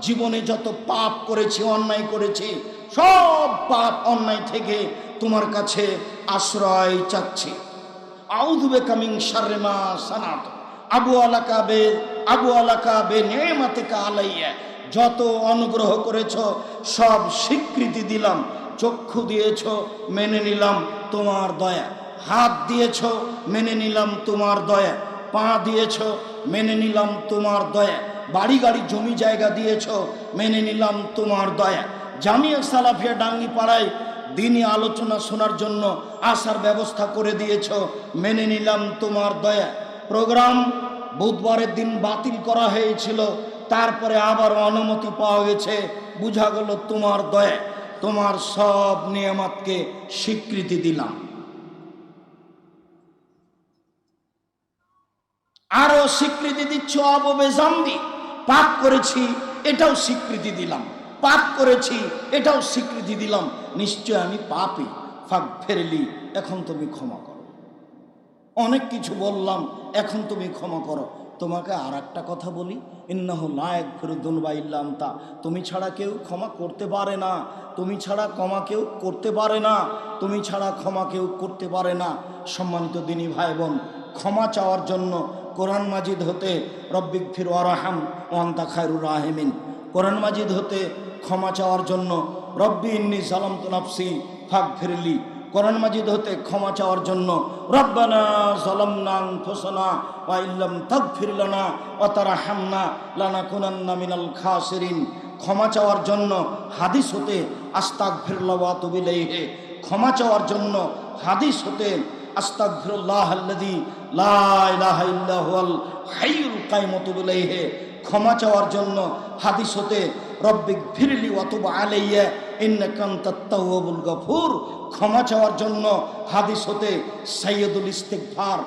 জীবনে যত পাপ করেছি, অন্যায় করেছি, সব পাপ অন্যায় থেকে তোমার কাছে আশ্রয় চাচ্ছি। আউযু বিকা মিন শাররি মা সানাত আবু আলাকা বে নি'মাতিকা আলাইয়া, যত অনুগ্রহ করেছ সব স্বীকৃতি দিলাম। চক্ষু দিয়েছ, মেনে নিলাম তোমার দয়া। হাত দিয়েছ, মেনে নিলাম তোমার দয়া। পা দিয়েছ, মেনে নিলাম তোমার দয়া। বাড়ি গাড়ি জমি জায়গা দিয়েছ, মেনে নিলাম তোমার দয়া। জামিয়া সালাফিয়া ডাঙ্গি পাড়ায় দিনই আলোচনা শোনার জন্য আসার ব্যবস্থা করে দিয়েছ, মেনে নিলাম তোমার দয়া। প্রোগ্রাম বুধবারের দিন বাতিল করা হয়েছিল, তারপরে আবার অনুমতি পাওয়া গেছে, বুঝা গেল তোমার দয়া। তোমার সব নিয়ামতকে স্বীকৃতি দিলাম। আরো স্বীকৃতি দিচ্ছ আববে জাম্বি, পাপ করেছি এটাও স্বীকৃতি দিলাম। পাপ করেছি এটাও স্বীকৃতি দিলাম, নিশ্চয় আমি পাপী। ফাগফিরলি, এখন তুমি ক্ষমা করো। অনেক কিছু বললাম, এখন তুমি ক্ষমা করো। তোমাকে আর একটা কথা বলি, ইন্নাহু লা ইয়াগফিরু যুনুবা ইল্লা আনতা, তুমি ছাড়া কেউ ক্ষমা করতে পারে না। তুমি ছাড়া ক্ষমা কেউ করতে পারে না। তুমি ছাড়া ক্ষমা কেউ করতে পারে না। সম্মানিত দিনী ভাই বোন, ক্ষমা চাওয়ার জন্য কোরআন মাজিদ হতে রব্বিগফির ওয়ারহাম ওয়া আনতা খায়রুর রাহিমিন, কোরআন মাজিদ হতে ক্ষমা চাওয়ার জন্য রব্বি ইন্নী যালামতু নাফসি ফাগফিরলি, কোরআন মাজিদ হতে ক্ষমা চাওয়ার জন্য রব্বানা যালামনা আনফুসানা ওয়া ইল্লাম তাগফির লানা ওয়া তারহামনা লানাকুনান্না মিনাল খাসিরিন। ক্ষমা চাওয়ার জন্য হাদিস হতে আস্তাগফিরুল্লাহ ওয়া আতুবু ইলাইহি, ক্ষমা চাওয়ার জন্য হাদিস হতে আস্তাগফিরুল্লাহ আল্লাযী লা ইলাহা ইল্লা হুয়াল হাইয়ুল কাইয়ুম আতুবু ইলাইহি, ক্ষমা চাওয়ার জন্য হাদিস হতে রব্বিগফিরলি ওয়া তুব আলাইয়া ইন্নাকা আনতাত তাওয়াবুল গফুর, ক্ষমা চাওয়ার জন্য হাদিস হতে সাইয়্যিদুল ইস্তিগফার।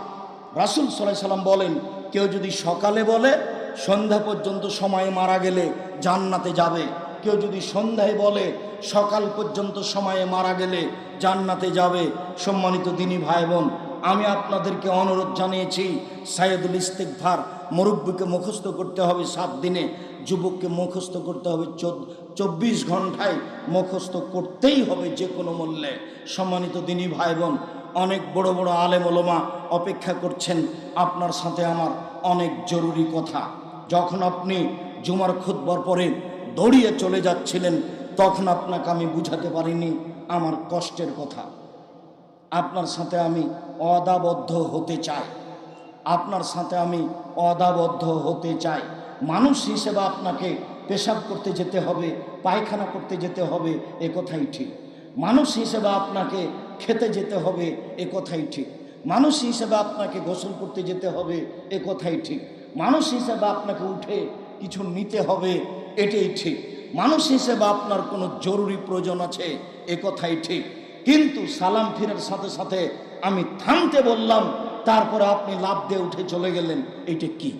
রাসূল সাল্লাল্লাহু আলাইহি সাল্লাম বলেন, কেউ যদি সকালে বলে সন্ধ্যা পর্যন্ত সময় মারা গেলে জান্নাতে যাবে, কেউ যদি সন্ধ্যায় বলে সকাল পর্যন্ত সময়ে মারা গেলে জান্নাতে যাবে। সম্মানিত দিনী ভাই বোন, আমি আপনাদেরকে অনুরোধ জানিয়েছি, সাইয়্যিদুল ইস্তিগফার মুরব্বিকে মুখস্থ করতে হবে 7 দিনে, যুবককে মুখস্থ করতে হবে 24 ঘন্টায়, মুখস্থ করতেই হবে যে কোনো মূল্যে। সম্মানিত দিনী ভাই বোন, অনেক বড় বড় আলেম ওলামা অপেক্ষা করছেন, আপনার সাথে আমার অনেক জরুরি কথা। যখন আপনি জুমার খুতবার পরে দৌড়িয়ে চলে যাচ্ছিলেন, তখন আপনাকে আমি বুঝাতে পারিনি আমার কষ্টের কথা। আপনার সাথে আমি অদাবদ্ধ হতে চাই, আপনার সাথে আমি অদাবদ্ধ হতে চাই। মানুষ হিসেবে আপনাকে পেশাব করতে যেতে হবে, পায়খানা করতে যেতে হবে, এ কথাই ঠিক। মানুষ হিসেবে আপনাকে খেতে যেতে হবে, এ কথাই ঠিক। মানুষ হিসেবে আপনাকে গোসল করতে যেতে হবে, এ কথাই ঠিক। মানুষ হিসেবে আপনাকে উঠে কিছু নিতে হবে, এটাই ঠিক। মানুষ হিসেবে আপনার কোনো জরুরি প্রয়োজন আছে, এ কথাই ঠিক। কিন্তু সালাম ফিরার সাথে সাথে আমি থামতে বললাম, তারপরে আপনি লাফ দিয়ে উঠে চলে গেলেন, এটা কি?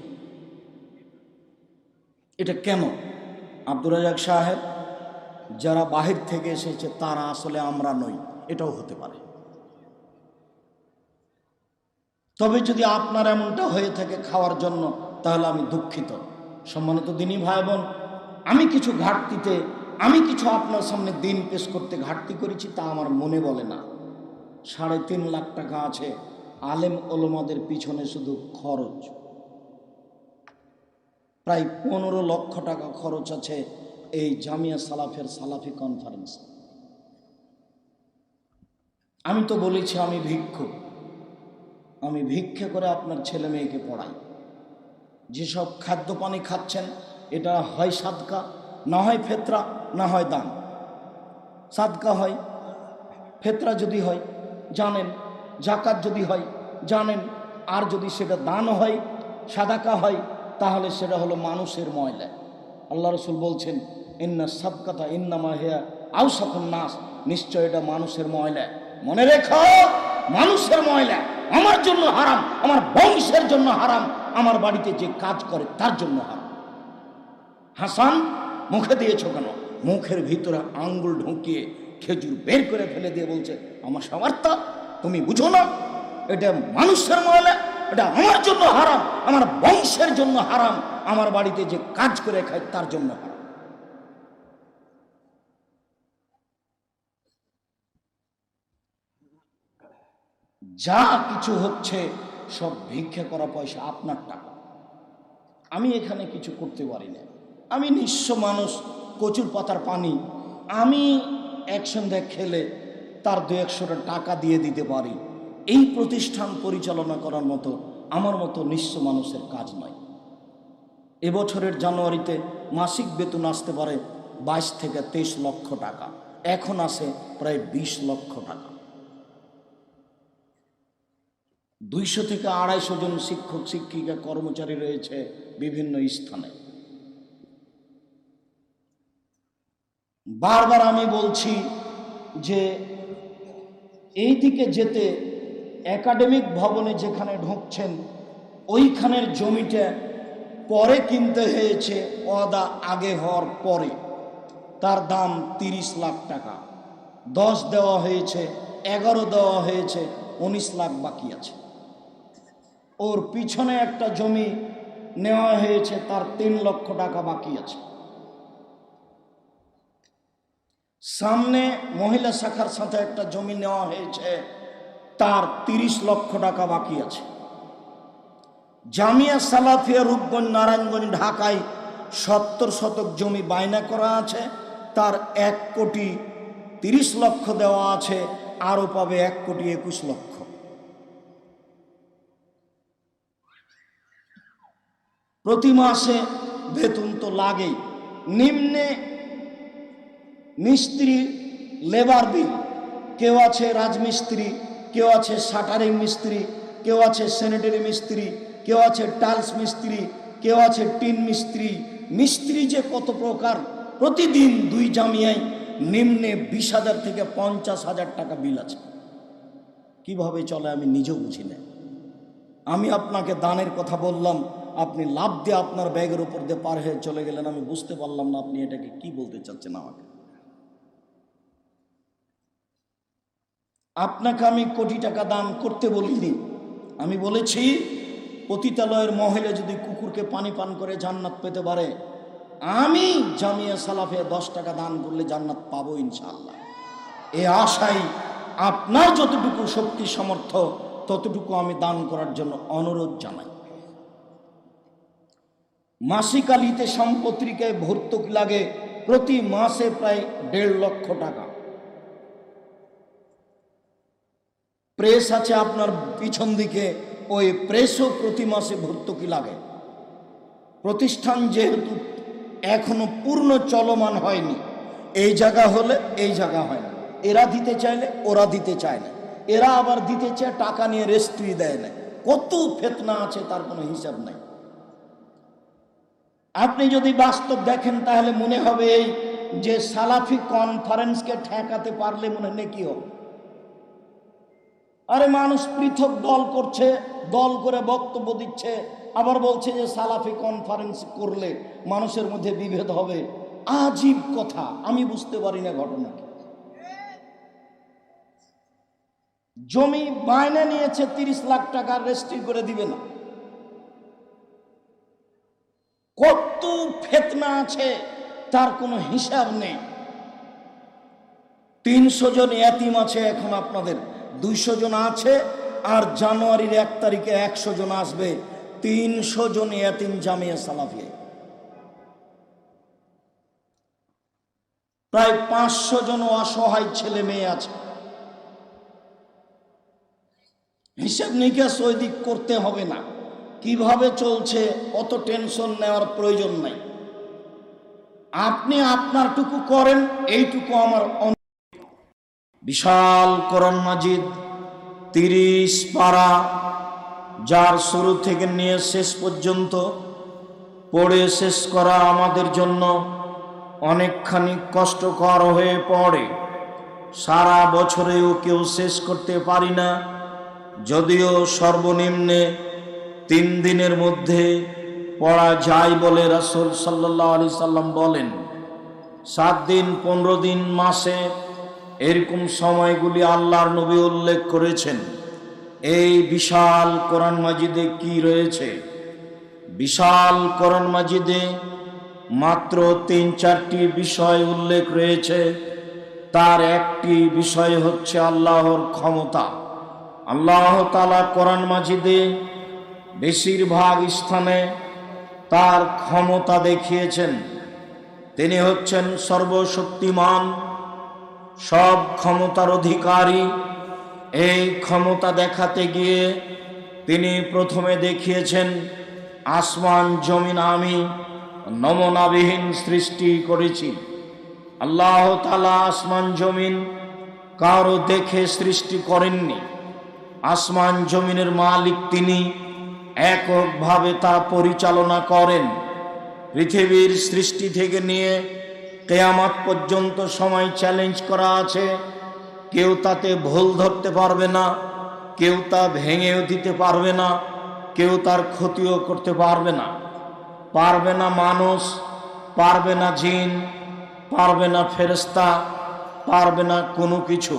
এটা কেন? আব্দুর রাজ্জাক সাহেব, যারা বাহির থেকে এসেছে তারা আসলে আমরা নই, এটাও হতে পারে। তবে যদি আপনার এমনটা হয়ে থাকে খাওয়ার জন্য, তাহলে আমি দুঃখিত। সম্মানিত দিনী ভাই বোন, আমি কিছু ঘাটতিতে, আমি কিছু আপনার সামনে দিন পেশ করতে ঘাটতি করেছি, তা আমার মনে বলে না। 3.5 লাখ টাকা আছে আলেম ওলামাদের পিছনে শুধু খরচ, প্রায় 15 লক্ষ টাকা খরচ আছে এই জামিয়া সালাফের সালাফি কনফারেন্স। আমি তো বলেছি আমি ভিক্ষুক, আমি ভিক্ষা করে আপনার ছেলে মেয়েকে পড়াই। যেসব খাদ্য পানি খাচ্ছেন, এটা হয় সাদকা, না হয় ফেতরা, না হয় দান। সাদকা হয়, ফেতরা যদি হয় জানেন, জাকাত যদি হয় জানেন, আর যদি সেটা দান হয়, সাদাকা হয়, তাহলে সেটা হলো মানুষের ময়লা। আল্লাহ রসুল বলছেন, ইন্না সাদকাতা ইন্নামা হিয়া আওসাকুন নাস, নিশ্চয় এটা মানুষের ময়লা। মনে রেখো, মানুষের ময়লা আমার জন্য হারাম, আমার বংশের জন্য হারাম, আমার বাড়িতে যে কাজ করে তার জন্য হারাম। হাসান, মুখে দিয়েছো কেন? মুখের ভিতরে আঙ্গুল ঢুকিয়ে খেজুর বের করে ফেলে দিয়ে বলছে, আমার সবার্তা তুমি বুঝো না, এটা মানুষের ময়লা, এটা আমার জন্য হারাম, আমার বংশের জন্য হারাম, আমার বাড়িতে যে কাজ করে খায় তার জন্য হারাম। যা কিছু হচ্ছে সব ভিক্ষা করা পয়সা, আপনার টাকা। আমি এখানে কিছু করতে পারি না, আমি নিঃস্ব মানুষ, কচুর পাতার পানি। আমি এক সন্ধ্যা খেলে তার 200-100 টাকা দিয়ে দিতে পারি। এই প্রতিষ্ঠান পরিচালনা করার মতো আমার মতো নিঃস্ব মানুষের কাজ নয়। এবছরের জানুয়ারিতে মাসিক বেতন আসতে পারে 22 থেকে 23 লক্ষ টাকা, এখন আসে প্রায় 20 লক্ষ টাকা। 200 থেকে 250 জন শিক্ষক শিক্ষিকা কর্মচারী রয়েছে বিভিন্ন স্থানে। বারবার আমি বলছি যে এই দিকে যেতে একাডেমিক ভবনে যেখানে ঢুকছেন ওইখানের জমিটা পরে কিনতে হয়েছে, ওয়াদা আগে হওয়ার পরে। তার দাম 30 লাখ টাকা, 10 দেওয়া হয়েছে, 11 দেওয়া হয়েছে, 19 লাখ বাকি আছে। ওর পিছনে একটা জমি নেওয়া হয়েছে, তার 3 লক্ষ টাকা বাকি আছে। সামনে মহিলা শাখার সাথে একটা জমি নেওয়া হয়েছে, তার 30 লক্ষ টাকা বাকি আছে। জামিয়া সালাফিয়া রূপগঞ্জ নারায়ণগঞ্জ ঢাকায় 70 শতক জমি বায়না করা আছে, তার 1,30,00,000 দেওয়া আছে, আরও পাবে 1,21,00,000। প্রতি মাসে বেতন তো লাগেই, নিম্নে মিস্ত্রি লেবার বিল, কেউ আছে রাজমিস্ত্রি, কেউ আছে শাটারিং মিস্ত্রি, কেউ আছে স্যানিটারি মিস্ত্রি, কেউ আছে টাইলস মিস্ত্রি, কেউ আছে টিন মিস্ত্রি। মিস্ত্রি যে কত প্রকার! প্রতিদিন দুই জামিয়ায় নিম্নে 20,000 থেকে 50,000 টাকা বিল আছে। কিভাবে চলে আমি নিজেও বুঝি না। আমি আপনাকে দানের কথা বললাম, আপনি লাভ দিয়ে আপনার ব্যাগের উপর দিয়ে পার হয়ে চলে গেলেন। আমি বুঝতে পারলাম না আপনি এটাকে কি বলতে চাচ্ছেন আমাকে। আপনাকে আমি কোটি টাকা দান করতে বলিনি। আমি বলেছি পতিতালয়ের মহিলা যদি কুকুরকে পানি পান করে জান্নাত পেতে পারে, আমি জামিয়া সালাফে 10 টাকা দান করলে জান্নাত পাবো ইনশাআল্লাহ। এ আশাই আপনার যতটুকু শক্তি সামর্থ্য ততটুকু আমি দান করার জন্য অনুরোধ জানাই। মাসিক আলিতে সম্পত্রিকায় ভর্তুকি লাগে প্রতি মাসে প্রায় 1.5 লক্ষ টাকা। প্রেস আছে আপনার পিছন দিকে, ওই প্রেসও প্রতি মাসে ভর্তুকি লাগে। প্রতিষ্ঠান যেহেতু এখনো পূর্ণ চলমান হয়নি, এই জায়গা হলে এই জায়গা হয় না, এরা দিতে চাইলে ওরা দিতে চায় না, এরা আবার দিতে চায় টাকা নিয়ে রেস্ট্রি দেয় না। কত ফেতনা আছে তার কোনো হিসাব নাই। আপনি যদি বাস্তব দেখেন তাহলে মনে হবে এই যে সালাফি কনফারেন্সকে ঠেকাতে পারলে মনে হয় কি হবে। আরে মানুষ পৃথক দল করছে, দল করে বক্তব্য দিচ্ছে, আবার বলছে যে সালাফি কনফারেন্স করলে মানুষের মধ্যে বিভেদ হবে। আজীব কথা, আমি বুঝতে পারি না ঘটনা কি। জমি বায়না নিয়েছে 30 লাখ টাকা, রেজিস্ট্রি করে দিবে না। কত ফিতনা আছে তার কোনো হিসাব নেই। 300 জন এতিম আছে এখন আপনাদের, 200 জন আছে, আর জানুয়ারির 1 তারিখে 100 জন আসবে। 300 জন এতিম জামিয়া সালাফিয়া। প্রায় 500 জন অসহায় ছেলে মেয়ে আছে। হিসাব নিকাশ ওই দিক করতে হবে না, কিভাবে চলছে অত টেনশন নেওয়ার প্রয়োজন নাই। আপনি আপনারটুকু করেন, এইটুকু আমার। বিশাল কোরআন মাজিদ 30 পারা, যার শুরু থেকে নিয়ে শেষ পর্যন্ত পড়ে শেষ করা আমাদের জন্য অনেকখানি কষ্টকর হয়ে পড়ে। সারা বছরেও কেউ শেষ করতে পারি না, যদিও সর্বনিম্নে 3 দিনের মধ্যে পড়া যায় বলে রাসূল সাল্লাল্লাহু আলাইহি সাল্লাম বলেন। 7 দিন, 15 দিন, মাসে এরকম সময়গুলি আল্লাহর নবী উল্লেখ করেছেন। এই বিশাল কোরআন মাজিদে কি রয়েছে? বিশাল কোরআন মাজিদে মাত্র 3-4টি বিষয় উল্লেখ রয়েছে। তার একটি বিষয় হচ্ছে আল্লাহর ক্ষমতা। আল্লাহ তাআলা কোরআন মাজিদে বেশিরভাগ স্থানে তার ক্ষমতা দেখিয়েছেন। তিনি হচ্ছেন সর্বশক্তিমান, সব ক্ষমতার অধিকারী। এই ক্ষমতা দেখাতে গিয়ে তিনি প্রথমে দেখিয়েছেন আসমান জমিন আমি নমুনাবিহীন সৃষ্টি করেছি। আল্লাহ তাআলা আসমান জমিন কারো দেখে সৃষ্টি করেননি। আসমান জমিনের মালিক তিনি, এককভাবে তা পরিচালনা করেন। পৃথিবীর সৃষ্টি থেকে নিয়ে কিয়ামত পর্যন্ত সময় চ্যালেঞ্জ করা আছে। কেউ তাতে ভুল ধরতে পারবে না, কেউ তা ভেঙেও দিতে পারবে না, কেউ তার ক্ষতিও করতে পারবে না। পারবে না মানুষ, পারবে না জিন, পারবে না ফেরেশতা, পারবে না কোনো কিছু।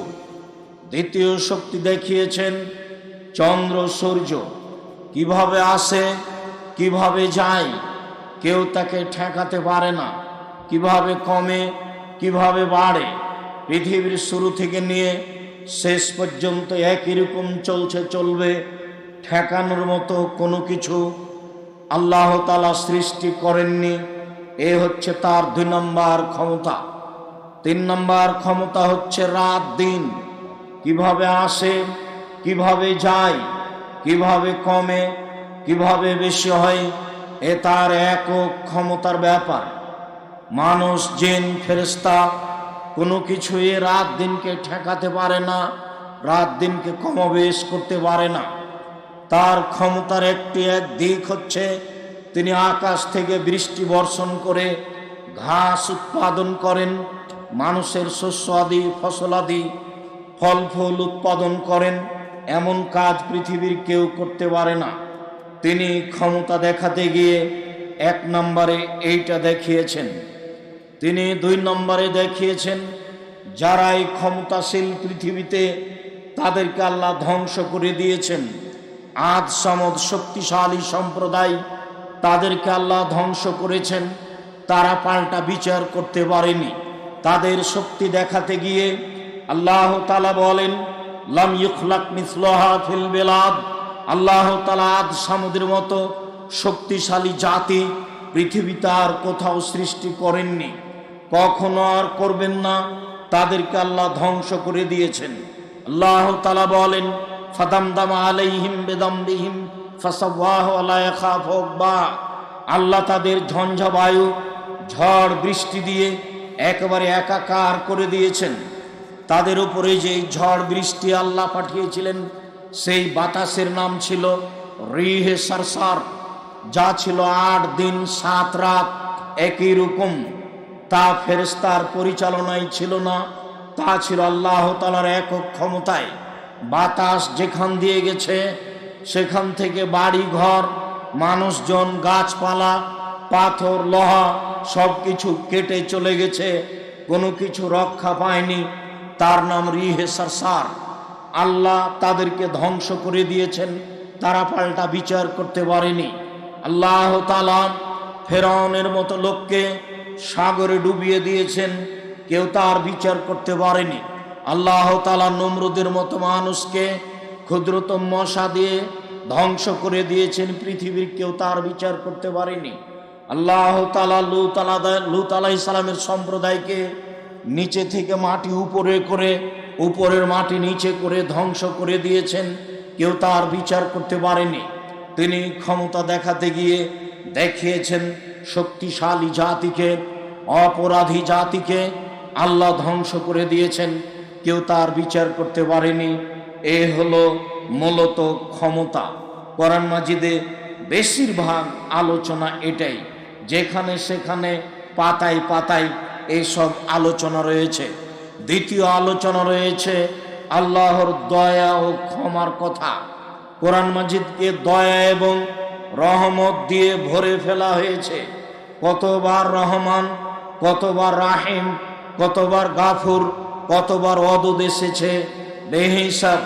দ্বিতীয় শক্তি দেখিয়েছেন চন্দ্র সূর্য কিভাবে আসে, কিভাবে যায়, কেউ তাকে ঠেকাতে পারে না। কিভাবে কমে, কিভাবে বাড়ে, পৃথিবীর শুরু থেকে নিয়ে শেষ পর্যন্ত একই রকম চলছে, চলবে। ঠেকানোর মতো কোনো কিছু আল্লাহ তাআলা সৃষ্টি করেননি। এ হচ্ছে তার 2 নম্বর ক্ষমতা। 3 নম্বর ক্ষমতা হচ্ছে রাত দিন কিভাবে আসে, কিভাবে যায়, কিভাবে কমে, কিভাবে বেশি হয়, এ তার একক ক্ষমতার ব্যাপার। মানুষ, জিন, ফেরেশতা কোনো কিছুই রাত দিনকে ঠেকাতে পারে না, রাত দিনকে কমবেশ করতে পারে না। তার ক্ষমতার এক দিক হচ্ছে তিনি আকাশ থেকে বৃষ্টি বর্ষণ করে ঘাস উৎপাদন করেন, মানুষের শস্য আদি, ফসল আদি, ফল ফুল উৎপাদন করেন। এমন কাজ পৃথিবীর কেউ করতে পারে না। তিনি ক্ষমতা দেখাতে গিয়ে 1 নম্বরে এইটা দেখিয়েছেন। তিনি 2 নম্বরে দেখিয়েছেন যারা এই ক্ষমতাশীল পৃথিবীতে, তাদেরকে আল্লাহ ধ্বংস করে দিয়েছেন। আদ সামদ শক্তিশালী সম্প্রদায়, তাদেরকে আল্লাহ ধ্বংস করেছেন। তারা পাল্টা বিচার করতে পারেনি। তাদের শক্তি দেখাতে গিয়ে আল্লাহ তাআলা বলেন, লাম ইখলাক মিসলাহা ফিল বিলাদ। আল্লাহ তাআলা আদ সামুদের মতো শক্তিশালী জাতি পৃথিবীতে আর কোথাও সৃষ্টি করেননি, কখনো আর করবেন না। তাদেরকে আল্লাহ ধ্বংস করে দিয়েছেন। আল্লাহ তাআলা বলেন, ফাদামদামা আলাইহিম বিদামবিহিম ফাসাওয়াহু লা ইয়াখাফু উকবা। আল্লাহ তাদের ঝঞ্ঝা বায়ু, ঝড় বৃষ্টি দিয়ে একেবারে একাকার করে দিয়েছেন। তাদের উপরে যে ঝড় বৃষ্টি আল্লাহ পাঠিয়েছিলেন, সেই বাতাসের নাম ছিল রিহে সারসার, যা ছিল 8 দিন 7 রাত একই রকম। তা ফেরেশতার পরিচালনায় ছিল না, তা ছিল আল্লাহ তাআলার একক ক্ষমতায়। বাতাস যেখান দিয়ে গেছে সেখান থেকে বাড়ি ঘর, মানুষজন, গাছপালা, পাথর, লোহা সব কিছু কেটে চলে গেছে, কোনো কিছু রক্ষা পায়নি। তার নাম রিহে সারসার। আল্লাহ তাদেরকে ধ্বংস করে দিয়েছেন, তারা পাল্টা বিচার করতে পারেনি। আল্লাহ তাআলা ফেরাউনের মতো লোককে সাগরে ডুবিয়ে দিয়েছেন, কেউ তার বিচার করতে পারেনি। আল্লাহ তাআলা নমরুদের মতো মানুষকে ক্ষুদ্রতম মশা দিয়ে ধ্বংস করে দিয়েছেন, পৃথিবীর কেউ তার বিচার করতে পারেনি। আল্লাহ তাআলা লূত আলাইহিস সালামের সম্প্রদায়কে নিচে থেকে মাটি উপরে করে, উপরের মাটি নিচে করে ধ্বংস করে দিয়েছেন, কেউ তার বিচার করতে পারেনি। তিনি ক্ষমতা দেখাতে গিয়ে দেখিয়েছেন শক্তিশালী জাতিকে, অপরাধী জাতিকে আল্লাহ ধ্বংস করে দিয়েছেন, কেউ তার বিচার করতে পারেনি। এ হলো মূলত ক্ষমতা। কোরআন মাজিদে বেশিরভাগ আলোচনা এটাই, যেখানে সেখানে পাতায় পাতায় এইসব আলোচনা রয়েছে। দ্বিতীয় আলোচনা রয়েছে আল্লাহর দয়া ও ক্ষমার কথা। কোরআন মাজিদকে দয়া এবং রহমত দিয়ে ভরে ফেলা হয়েছে। কতবার রহমান, কতবার রাহিম, কতবার গাফুর, কতবার ওয়াদুদ এসেছে বেহিসাব।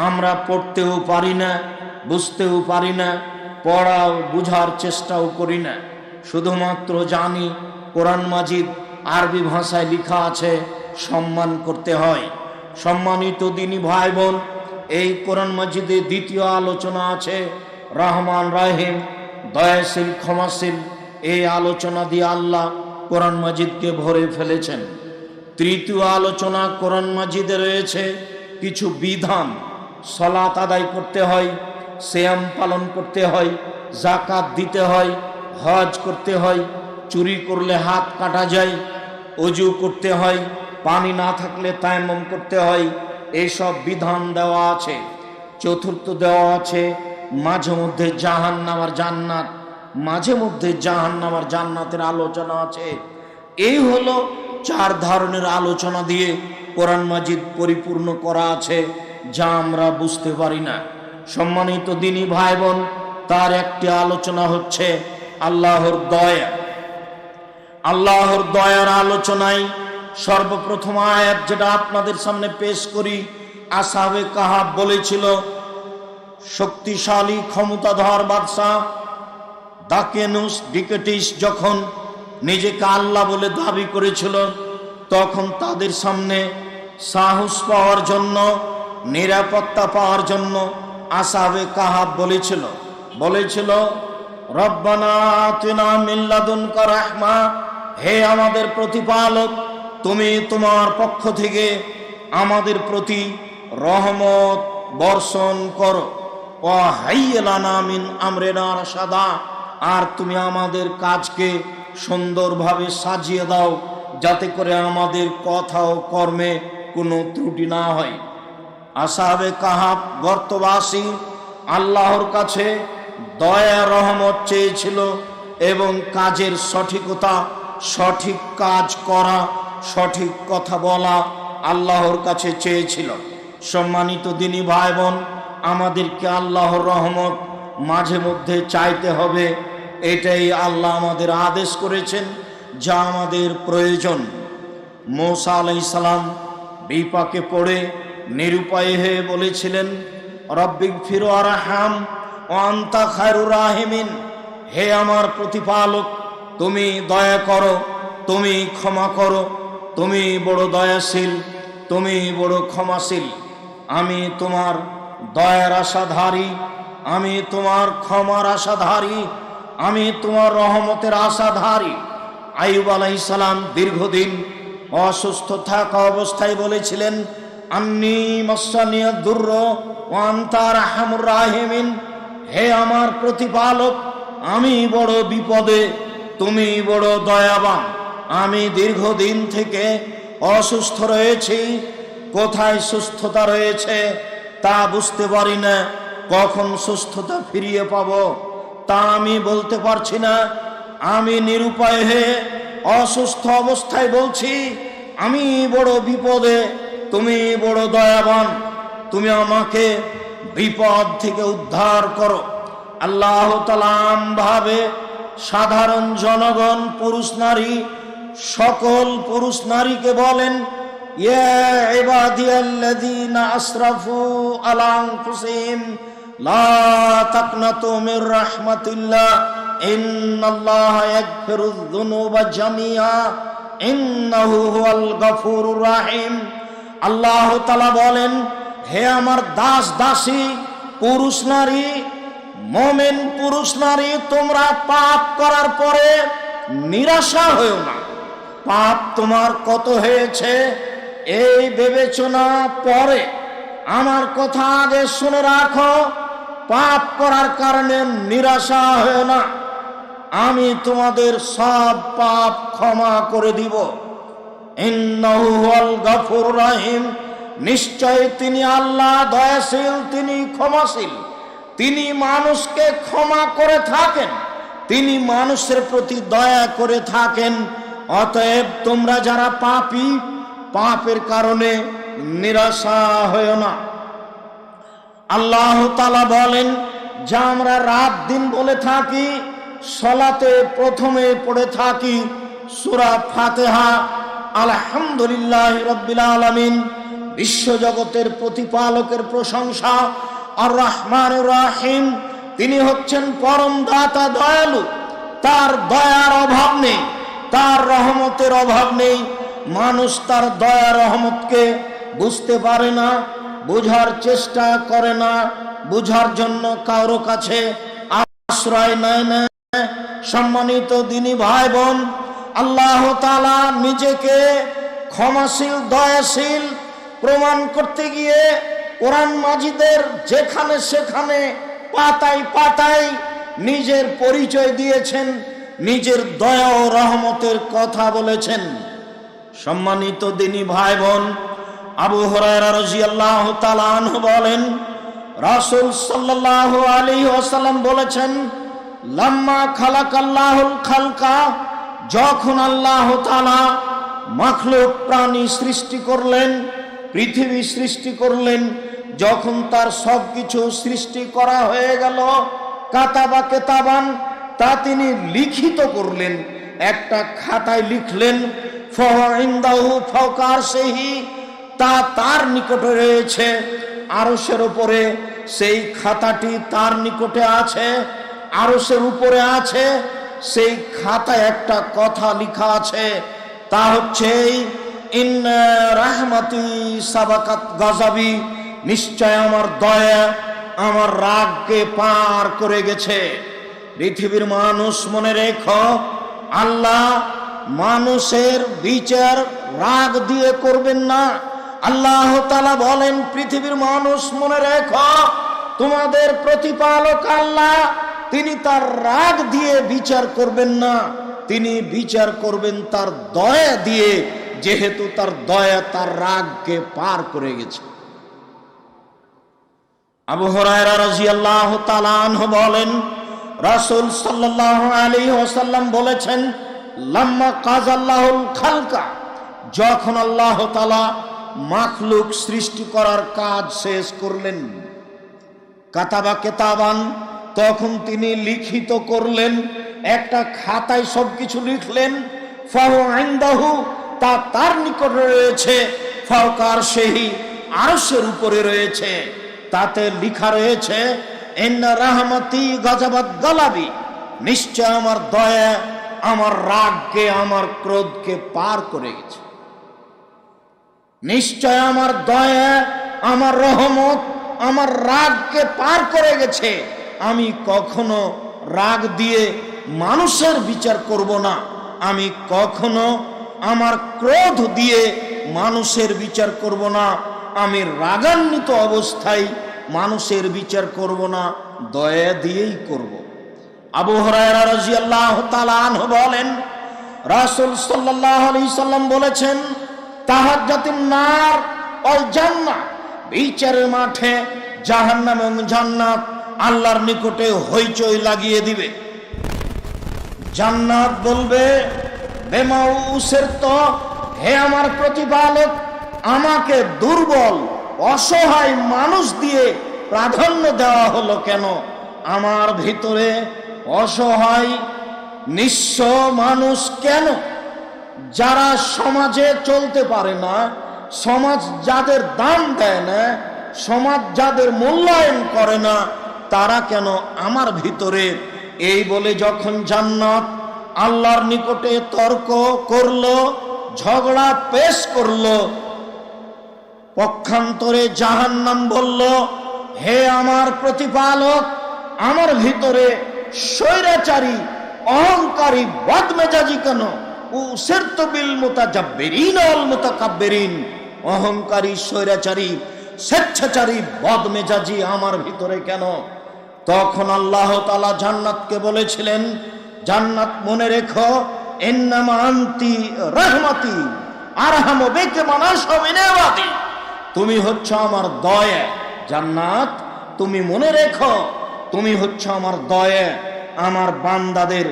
আমরা পড়তেও পারি না, বুঝতেও পারি না, পড়াও বুঝার চেষ্টাও করি না। শুধুমাত্র জানি কোরআন মাজিদ আরবি ভাষায় লেখা আছে, সম্মান করতে হয়। সম্মানিত দিনী ভাই বোন, এই কোরআন মাজিদে দ্বিতীয় আলোচনা আছে রহমান রাহিম, দয়াশীল ক্ষমাশীল। এই আলোচনা দিয়ে আল্লাহ কোরআন মাজিদকে ভরে ফেলেছেন। তৃতীয় আলোচনা কোরআন মাজিদে রয়েছে কিছু বিধান। সালাত আদায় করতে হয়, সিয়াম পালন করতে হয়, যাকাত দিতে হয়, হজ করতে হয়, চুরি করলে হাত কাটা যায়, ওযু করতে হয়, পানি না থাকলে তায়াম্মুম করতে হয়। এইসব বিধান দেওয়া আছে। চতুর্থ দেওয়া আছে মাঝে মধ্যে জাহান্নাম আর জান্নাত, মাঝে মধ্যে জাহান্নাম আর জান্নাতের আলোচনা আছে। এই হলো 4 ধরনের আলোচনা দিয়ে কোরআন মাজিদ পরিপূর্ণ করা আছে, যা আমরা বুঝতে পারি না। সম্মানিত দিনী ভাই বোন, তার একটি আলোচনা হচ্ছে আল্লাহর দয়া। আল্লাহর দয়ার আলোচনায় সর্বপ্রথম আয়াত যেটা আপনাদের সামনে পেশ করি, আসহাবে কাহাফ বলেছিল, শক্তিশালী ক্ষমতাধর বাদশা দাকিয়ানুস ডিকেটিস যখন নিজেকে আল্লাহ বলে দাবি করেছিল, তখন তাদের সামনে সাহস পাওয়ার জন্য, নিরাপত্তা পাওয়ার জন্য আসহাবে কাহাফ বলেছিল রব্বানা আতিনা মিন লাদুনকা রাহমা, হে আমাদের প্রতিপালক, তুমি তোমার পক্ষ থেকে আমাদের প্রতি রহমত বর্ষণ করো। ওয়া হাইয়্যা লানা মিন আমরিনা রাশাদা, আর তুমি আমাদের কাজকে সুন্দরভাবে সাজিয়ে দাও, যাতে করে আমাদের কথা ও কর্মে কোনো ত্রুটি না হয়। আসহাবে কাহাফ গর্তবাসী আল্লাহর কাছে দয়া রহমত চেয়েছিল এবং কাজের সঠিকতা, সঠিক কাজ করা, সঠিক কথা বলা আল্লাহর কাছে চেয়েছিল। সম্মানিত দিনী ভাই বোন, আমাদেরকে আল্লাহর রহমত মাঝে মধ্যে চাইতে হবে। এটাই আল্লাহ আমাদের আদেশ করেছেন, যা আমাদের প্রয়োজন। মূসা আলাইহিস সালাম বিপাকে পড়ে নিরুপায় হয়ে বলেছিলেন, রব্বিগফির ওয়ারহাম ওয়া আনতা খায়রুর রাহিমিন, হে আমার প্রতিপালক, তুমি দয়া করো, তুমি ক্ষমা করো, তুমি বড় দয়াশীল, তুমি বড় ক্ষমাশীল। আমি তোমার দয়ার আশাধারী, আমি তোমার ক্ষমার আশাধারী, আমি তোমার রহমতের আশাধারী। আইয়ুব আলাইহিস সালাম দীর্ঘদিন অসুস্থ থাকা অবস্থায় বলেছিলেন, আন্নী মাসানিয়াদ দুরর ওয়া আনতা আরহামুর রাহিমিন, হে আমার প্রতিপালক, আমি বড় বিপদে, তুমি বড় দয়াবান। আমি দীর্ঘদিন থেকে অসুস্থ রয়েছি, কোথায় সুস্থতা রয়েছে তা বুঝতে পারি না, কখন সুস্থতা ফিরিয়ে পাব তা আমি বলতে পারছি না। আমি নিরুপায় হয়ে অসুস্থ অবস্থায় বলছি, আমি বড় বিপদে, তুমি বড় দয়াবান, তুমি আমাকে বিপদ থেকে উদ্ধার করো। আল্লাহ তাআলা ভাবে সাধারণ জনগণ, পুরুষ নারী, সকল পুরুষ নারীকে বলেন, ইয়া ইবাদিয়াল্লাযীনা আসরাফু আলা আনফুসিহিম লা তাকনাতু মির রাহমাতিল্লাহ ইন্নাল্লাহা ইয়াগফিরুয যুনুবা জামিআ ইন্নাহু হুয়াল গফুরুর রাহিম। আল্লাহ তাআলা বলেন, হে আমার দাস দাসী পুরুষ নারী, মুমিন পুরুষ নারী, তোমরা পাপ করার পরে নিরাশা হয়ো না। পাপ তোমার কত হয়েছে এই বিবেচনা পরে, আমার কথা আগে শুনে রাখো। পাপ করার কারণে নিরাশা হয়ো না, আমি তোমাদের সব পাপ ক্ষমা করে দিব। ইন্নাহু হুয়াল গফুরুর রাহিম, নিশ্চয় তিনি আল্লাহ দয়াশীল, তিনি ক্ষমাশীল, তিনি মানুষকে ক্ষমা করে থাকেন, তিনি মানুষের প্রতি দয়া করে থাকেন। অতএব তোমরা যারা পাপী, পাপের কারণে নিরাশা হয়ো না। আল্লাহ তাআলা বলেন, যা আমরা রাত দিন বলে থাকি, সালাতে প্রথমে পড়ে থাকি সূরা ফাতিহা, আলহামদুলিল্লাহি রাব্বিল আলামিন, বিশ্বজগতের প্রতিপালকের প্রশংসা, আর রহমানুর রহিম, তিনি হচ্ছেন পরম দাতা, দয়ালু, তার দয়ার অভাব নেই, তার রহমতের অভাব নেই। মানুষ তার দয়া রহমতকে বুঝতে পারে না, বুঝার চেষ্টা করে না, বুঝার জন্য কারো কাছে আশ্রয় নেয় না। সম্মানিত দিনী ভাই বোন, আল্লাহ তাআলা নিজেকে ক্ষমাশীল, দয়াশীল প্রমাণ করতে গিয়ে কোরআন মাজিদের যেখানে সেখানে পাতায় পাতায় নিজের পরিচয় দিয়েছেন, নিজের দয়া ও রহমতের কথা বলেছেন। সম্মানিত দিনী ভাই বোন, আবু হুরায়রা রাদিয়াল্লাহু তাআলা আনহু বলেন, রাসূল সাল্লাল্লাহু আলাইহি ওয়াসাল্লাম বলেছেন, লাম্মা খালাকাল্লাহুল খালকা, যখন আল্লাহ তাআলা মাখলুক প্রাণী সৃষ্টি করলেন, পৃথিবী সৃষ্টি করলেন, যখন তার সবকিছু সৃষ্টি করা হয়ে গেল, কাতাবা কিতাবান, তা তিনি লিখিত করলেন, একটা খাতায় লিখলেন। ফাইন্দাহু ফাওকা আরশিহি, তা তার নিকটে রয়েছে, আরশের উপরে সেই খাতাটি তার নিকটে আছে, আরশের উপরে আছে। সেই খাতায় একটা কথা লেখা আছে, তা হচ্ছে, ইন্না রাহমাতি সাবাকাত গাযাবি, নিশ্চয় আমার দয়া আমার রাগকে পার করে গেছে। পৃথিবীর মানুষ মনে রেখো, আল্লাহ মানুষের বিচার রাগ দিয়ে করবেন না। আল্লাহ তাআলা বলেন, পৃথিবীর মানুষ মনে রেখো, তোমাদের প্রতিপালক আল্লাহ, তিনি তার রাগ দিয়ে বিচার করবেন না, তিনি বিচার করবেন তার দয়া দিয়ে, যেহেতু তার দয়া তার রাগকে পার করে গেছে। আবু হুরায়রা রাদিয়াল্লাহু তাআলা আনহু বলেন, রাসূল সাল্লাল্লাহু আলাইহি ওয়াসাল্লাম বলেছেন, লাম্মা কাযাল্লাহুল খালকা, যখন আল্লাহ তাআলা মাখলুক সৃষ্টি করার কাজ শেষ করলেন, কাতাবা কিতাবান, তখন তিনি লিখিত করলেন, একটা খাতায় সবকিছু লিখলেন। ফাহু ইনদাহু, তা তার নিকট রয়েছে, ফাওকার সেই আরশের উপরে রয়েছে। তাতে লেখা রয়েছে, ইন্না রাহমাতি গাজাবাত গালাবি, নিশ্চয় আমার দয়া আমার রাগকে, আমার ক্রোধকে পার করে গেছে। নিশ্চয় আমার দয়া, আমার রহমত আমার রাগকে পার করে গেছে। আমি কখনো রাগ দিয়ে মানুষের বিচার করব না, আমি কখনো আমার ক্রোধ দিয়ে মানুষের বিচার করব না, আমি রাগান্বিত অবস্থায় মানুষের বিচার করব না, দয়া দিয়েই করব। আবু হুরায়রা রাদিয়াল্লাহু তাআলা আনহু বলেন, রাসূল সাল্লাল্লাহু আলাইহি সাল্লাম বলেছেন, তাহাজ্জাতুন নার ওয়াল জান্নাহ, বিচারের মাঠে জাহান্নাম এবং জান্নাত আল্লাহর নিকটে হইচই লাগিয়ে দিবে। জান্নাত বলবে, বেমাউসের তো, হে আমার প্রতিপালক, আমাকে দুর্বল অসহায় মানুষ দিয়ে প্রাধান্য দেওয়া হলো কেন? আমার ভিতরে অসহায় নিঃস্ব মানুষ কেন? যারা সমাজে চলতে পারে না, সমাজ যাদের দাম দেয় না, সমাজ যাদের মূল্যায়ন করে না, তারা কেন আমার ভিতরে? এই বলে যখন জান্নাত আল্লাহর নিকটে তর্ক করলো, ঝগড়া পেশ করলো, পক্ষান্তরে জাহান্নাম বলল, হে আমার প্রতিপালক, আমার ভিতরে স্বৈরাচারী অহংকারী বদমেজাজি কেন? উসিরতু বিল মুতাজাব্বিরিন ওয়াল মুতাকাব্বিরিন, অহংকারী স্বৈরাচারী স্বেচ্ছাচারী বদমেজাজি আমার ভিতরে কেন? তখন আল্লাহ তাআলা জান্নাতকে বলেছিলেন, জান্নাত মনে রেখো, ইন্নামা আনতি রাহমাতি আরহামু বিকা মান আশা মিন ইবাদি, তুমি হচ্ছে আমার দয়া। জান্নাত তুমি মনে রেখো, তুমি হচ্ছে আমার দয়া, আমার বান্দাদের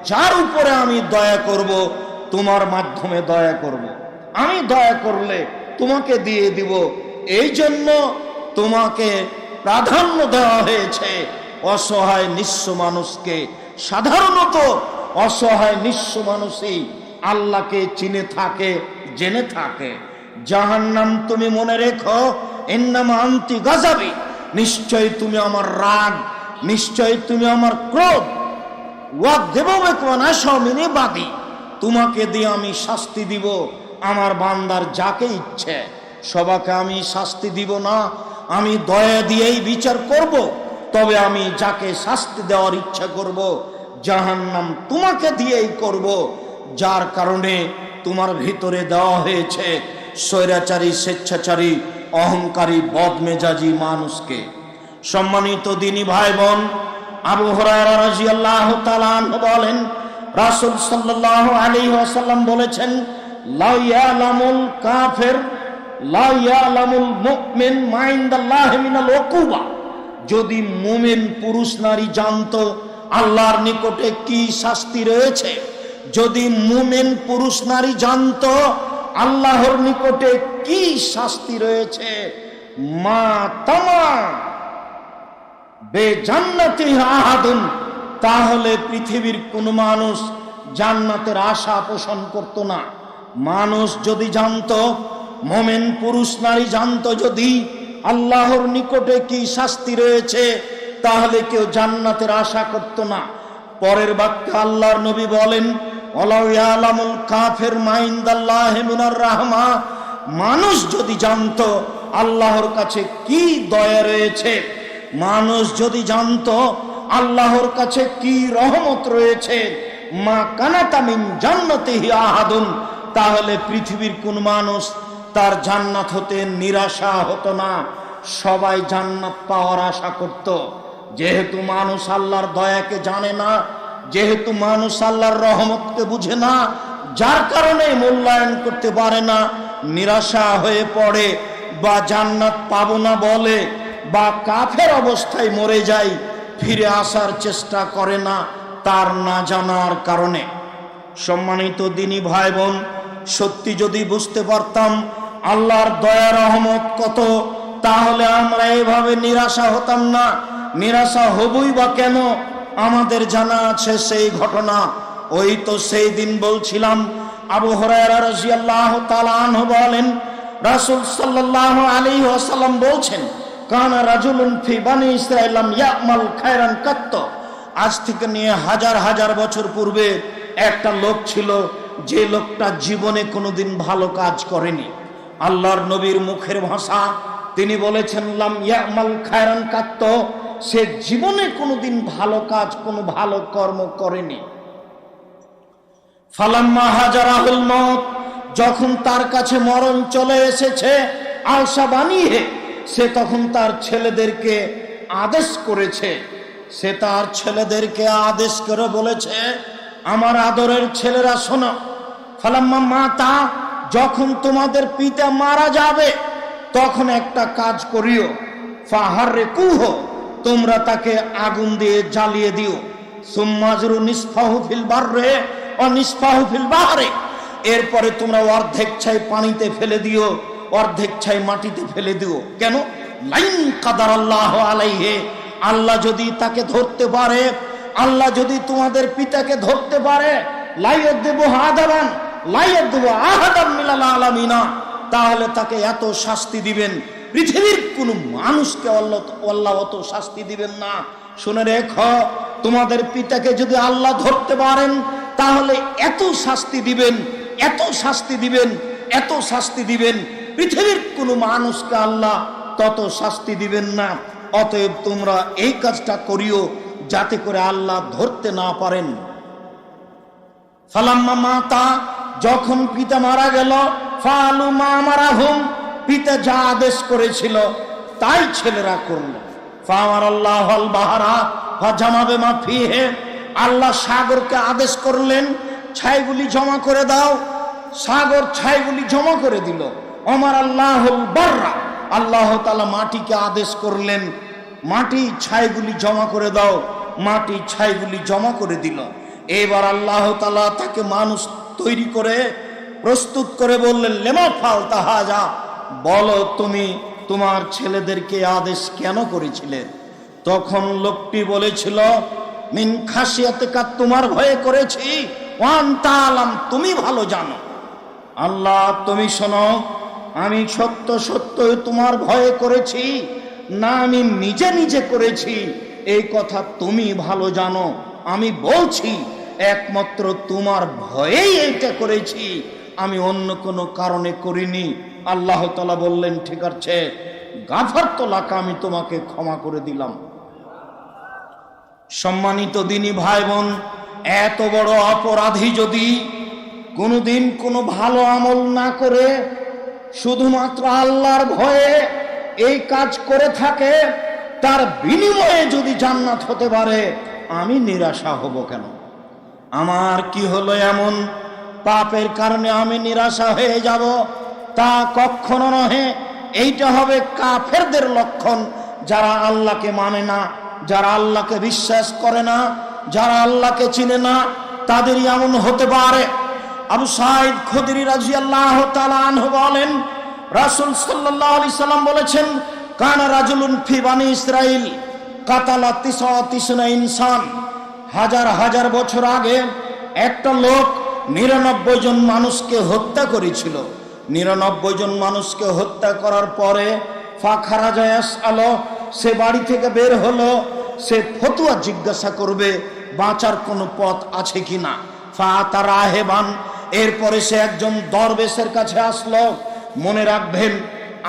যার উপরে আমি দয়া করব, তোমার মাধ্যমে দয়া করব। আমি দয়া করলে তোমাকে দিয়ে দিব, এই জন্য তোমাকে প্রাধান্য দেওয়া হয়েছে অসহায় নিঃস্ব মানুষকে। সাধারণত অসহায় নিঃস্ব মানুষই আল্লাহকে চিনে থাকে, জেনে থাকে। জাহান্নাম তুমি মনে রেখো, ইন্নামা আনতি গাজাবি, নিশ্চয় তুমি আমার রাগ, নিশ্চয় তুমি আমার ক্রোধ। বাদী, তোমাকে দিয়ে আমি শাস্তি দিব আমার বান্দার যাকে ইচ্ছে। সবাইকে আমি শাস্তি দিব না, আমি দয়া দিয়েই বিচার করব। তবে আমি যাকে শাস্তি দেওয়ার ইচ্ছা করব, জাহান্নাম তোমাকে দিয়েই করব, যার কারণে তোমার ভিতরে দেওয়া হয়েছে স্বৈরাচারী স্বেচ্ছাচারী অহংকারী বদমেজাজি মানুষকে। সম্মানিত দিনী ভাই বোন, আবু হুরায়রা রাদিয়াল্লাহু তাআলা আনহু বলেন, রাসূল সাল্লাল্লাহু আলাইহি ওয়াসাল্লাম বলেছেন, লা ইয়ালামুল কাফির লা ইয়ালামুল মুমিন মা ইনদাল্লাহি মিনাল উকুবা, যদি মুমিন পুরুষ নারী জানতো আল্লাহর নিকটে কি শাস্তি রয়েছে, যদি মুমিন পুরুষ নারী জানতো আল্লাহর নিকটে কি শাস্তি রয়েছে, মা তামা বেজান্নাতি আহাদুন, তাহলে পৃথিবীর কোন মানুষ জান্নাতের আশা পোষণ করত না। মানুষ যদি জানতো, মুমিন পুরুষ নারী জানতো যদি আল্লাহর নিকটে কি শাস্তি রয়েছে, তাহলে কেউ জান্নাতের আশা করত না। পরের বাক্যে আল্লাহর নবী বলেন, ওয়ালাউ ইয়ালামুল কাফির মা ইনদাল্লাহি মিনার রাহমা, মানুষ যদি জানতো আল্লাহর কাছে কি দয়া রয়েছে, মানুষ যদি জানতো আল্লাহর কাছে কি রহমত রয়েছে, মা কানাতা মিন জান্নাতিহি আহাদুন, তাহলে পৃথিবীর কোন মানুষ তার জান্নাত হতে নিরাশা হতো না, সবাই জান্নাত পাওয়ার আশা করত। যেহেতু মানুষ আল্লাহর দয়াকে জানে না, যেহেতু মানুষ আল্লাহর রহমতকে বুঝে না, যার কারণে মূল্যায়ন করতে পারে না, নিরাশা হয়ে পড়ে, বা জান্নাত পাবো না বলে, বা কাফের অবস্থায় মরে যায়, ফিরে আসার চেষ্টা করে না তার না জানার কারণে। সম্মানিত দিনী ভাই বোন, সত্যি যদি বুঝতে পারতাম আল্লাহর দয়া রহমত কত, তাহলে আমরা এভাবে নিরাশা হতাম না। নিরাশা হবই বা কেন? আমাদের জানা আছে সেই ঘটনা। ওই তো সেই দিন বলছিলাম, আবু হুরায়রা রাদিয়াল্লাহু তাআলা আনহু বলেন, রাসূল সাল্লাল্লাহু আলাইহি ওয়াসাল্লাম বলছেন, কানা রাজুলুন ফি বানি ইসরাঈল লাম ইয়ামাল খায়রান কাত্ত। আজ থেকে নিয়ে হাজার হাজার বছর পূর্বে একটা লোক ছিল, যে লোকটা জীবনে কোনোদিন ভালো কাজ করেনি। আল্লাহর নবীর মুখের ভাষা, তিনি বলেছেন লাম ইয়ামাল খায়রান কাত্ত, সে জীবনে কোনোদিন ভালো কাজ, কোনো ভালো কর্ম করেনি। ফালাম্মা হাজারাহুল মউত, যখন তার কাছে মরণ চলে এসেছে, আওসা বানিয়ে, সে তখন তার ছেলেদেরকে আদেশ করেছে। সে তার ছেলেদেরকে আদেশ করে বলেছে, আমার আদরের ছেলেরা শোনো, ফালাম্মা মাতা, যখন তোমাদের পিতা মারা যাবে তখন একটা কাজ করিও, ফাহাররিকুহ, তোমরা তাকে আগুন দিয়ে জ্বালিয়ে দিও, সুম্মাজরু নিসফাহু ফিল বাররে ও নিসফাহু ফিল বাহরে, এরপরে তোমরা অর্ধেক ছাই পানিতে ফেলে দিও, অর্ধেক ছাই মাটিতে ফেলে দিও। কেন? লাইন কাদারাল্লাহু আলাইহি, আল্লাহ যদি তাকে ধরতে পারে, আল্লাহ যদি তোমাদের পিতাকে ধরতে পারে, লাইয়াদবু আদাবান লাইয়াদবু আহাদাম মিনাল আলামিনা, তাহলে তাকে এত শাস্তি দিবেন, পৃথিবীর কোনো মানুষকে আল্লাহ অত শাস্তি দিবেন না। শুনে রেখো, তোমাদের পিতাকে যদি আল্লাহ ধরতে পারেন, তাহলে এত শাস্তি দিবেন, এত শাস্তি দিবেন, এত শাস্তি দিবেন, পৃথিবীর কোনো মানুষকে আল্লাহ তত শাস্তি দিবেন না। অতএব তোমরা এই কাজটা করিও, যাতে করে আল্লাহ ধরতে না পারেন। ফালাম্মা মাতা, যখন পিতা মারা গেল, ফালু মা মারাহুম, পিতা যা আদেশ করেছিল তাই ছেলেরা করল। ফামারাল্লাহুল বাহরা ফাজামা বিমা ফিহি, আল্লাহ সাগরকে আদেশ করলেন, ছাইগুলি জমা করে দাও। সাগর ছাইগুলি জমা করে দিল। ওমর আল্লাহুল বাররা, আল্লাহ তাআলা মাটিকে আদেশ করলেন, মাটি ছাইগুলি জমা করে দাও। মাটি ছাইগুলি জমা করে দিল। এবার আল্লাহ তাআলা তাকে মানুষ তৈরি করে প্রস্তুত করে বললেন, লেমা ফালতা হাজা, বলো তুমি তোমার ছেলেদেরকে আদেশ কেন করেছিলে? তখন লোকটি বলেছিল, মিন খাশিয়াতিকা, তোমার ভয়ে করেছি, ওয়া আনতা আলাম, তুমি ভালো জানো। আল্লাহ তুমি শোনো, আমি সত্য সত্যই তোমার ভয়ে করেছি না আমি নিজে নিজে করেছি, এই কথা তুমি ভালো জানো। আমি বলছি একমাত্র তোমার ভয়েই এইটা করেছি, আমি অন্য কোনো কারণে করিনি। আল্লাহ তাআলা বললেন, ঠিক আছে, গাফারতু লাকা, আমি তোমাকে ক্ষমা করে দিলাম। সম্মানিত দিনী ভাই বোন, এত বড় অপরাধী যদি কোনোদিন কোনো ভালো আমল না করে শুধুমাত্র আল্লাহর ভয়ে এই কাজ করে থাকে, তার বিনিময়ে যদি জান্নাত হতে পারে, আমি নিরাশা হব কেন? আমার কি হলো এমন পাপের কারণে আমি নিরাশা হয়ে যাব? তা কখনো নহে। এইটা হবে কাফেরদের লক্ষণ, যারা আল্লাহকে মানে না, যারা আল্লাহকে বিশ্বাস করে না, যারা আল্লাহকে চিনে না, তাদেরই এমন হতে পারে। আবু সাঈদ খুদরি রাদিয়াল্লাহু তাআলা আনহু বলেন, রাসূল সাল্লাল্লাহু আলাইহি সাল্লাম বলেছেন, কানা রাজুলুন ফি বানি ইসরাঈল কাতালা 99 ইনসান, হাজার হাজার বছর আগে একটা লোক 99 জন মানুষকে হত্যা করেছিল। 99 জন মানুষকে হত্যা করার পরে ফাখারাজা ইয়াসআলু, সে বাড়ি থেকে বের হলো, সে ফতোয়া জিজ্ঞাসা করবে বাঁচার কোনো পথ আছে কিনা। ফাতা রাহেবান, এরপরে সে একজন দরবেশের কাছে আসলো। মনে রাখবেন,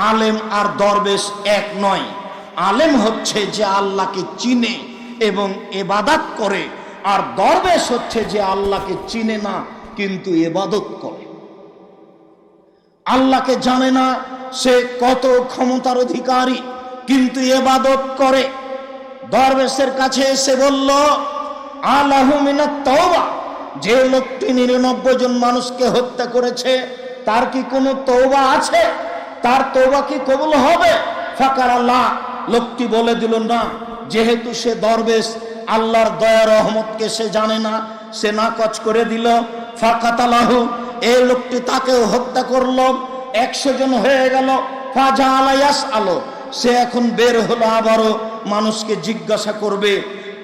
আলেম আর দরবেশ এক নয়। আলেম হচ্ছে যে আল্লাহকে চিনে এবং ইবাদত করে, আর দরবেশ হচ্ছে যে আল্লাহকে চিনে না কিন্তু ইবাদত করে। আল্লাহকে জানে না, সে কত ক্ষমতার অধিকারী কিন্তু ইবাদত করে। দরবেশের কাছে এসে বলল, আলাহু মিনাত তাওবা, যে লোকটি 99 জন মানুষকে হত্যা করেছে তার কি কোনো তওবা আছে? তার তওবা কি কবুল হবে? ফাকার আল্লাহ, লোকটি বলে দিল না, যেহেতু সে দরবেশ, আল্লাহর দয়া রহমতকে সে জানে না, সে নাকচ করে দিল। ফাকাতালাহু, এই লোকটি তাকেও হত্যা করলো। 100 জন হয়ে গেল। ফাজাআলা ইয়াসআলু, সে এখন বের হলো, আবারও মানুষকে জিজ্ঞাসা করবে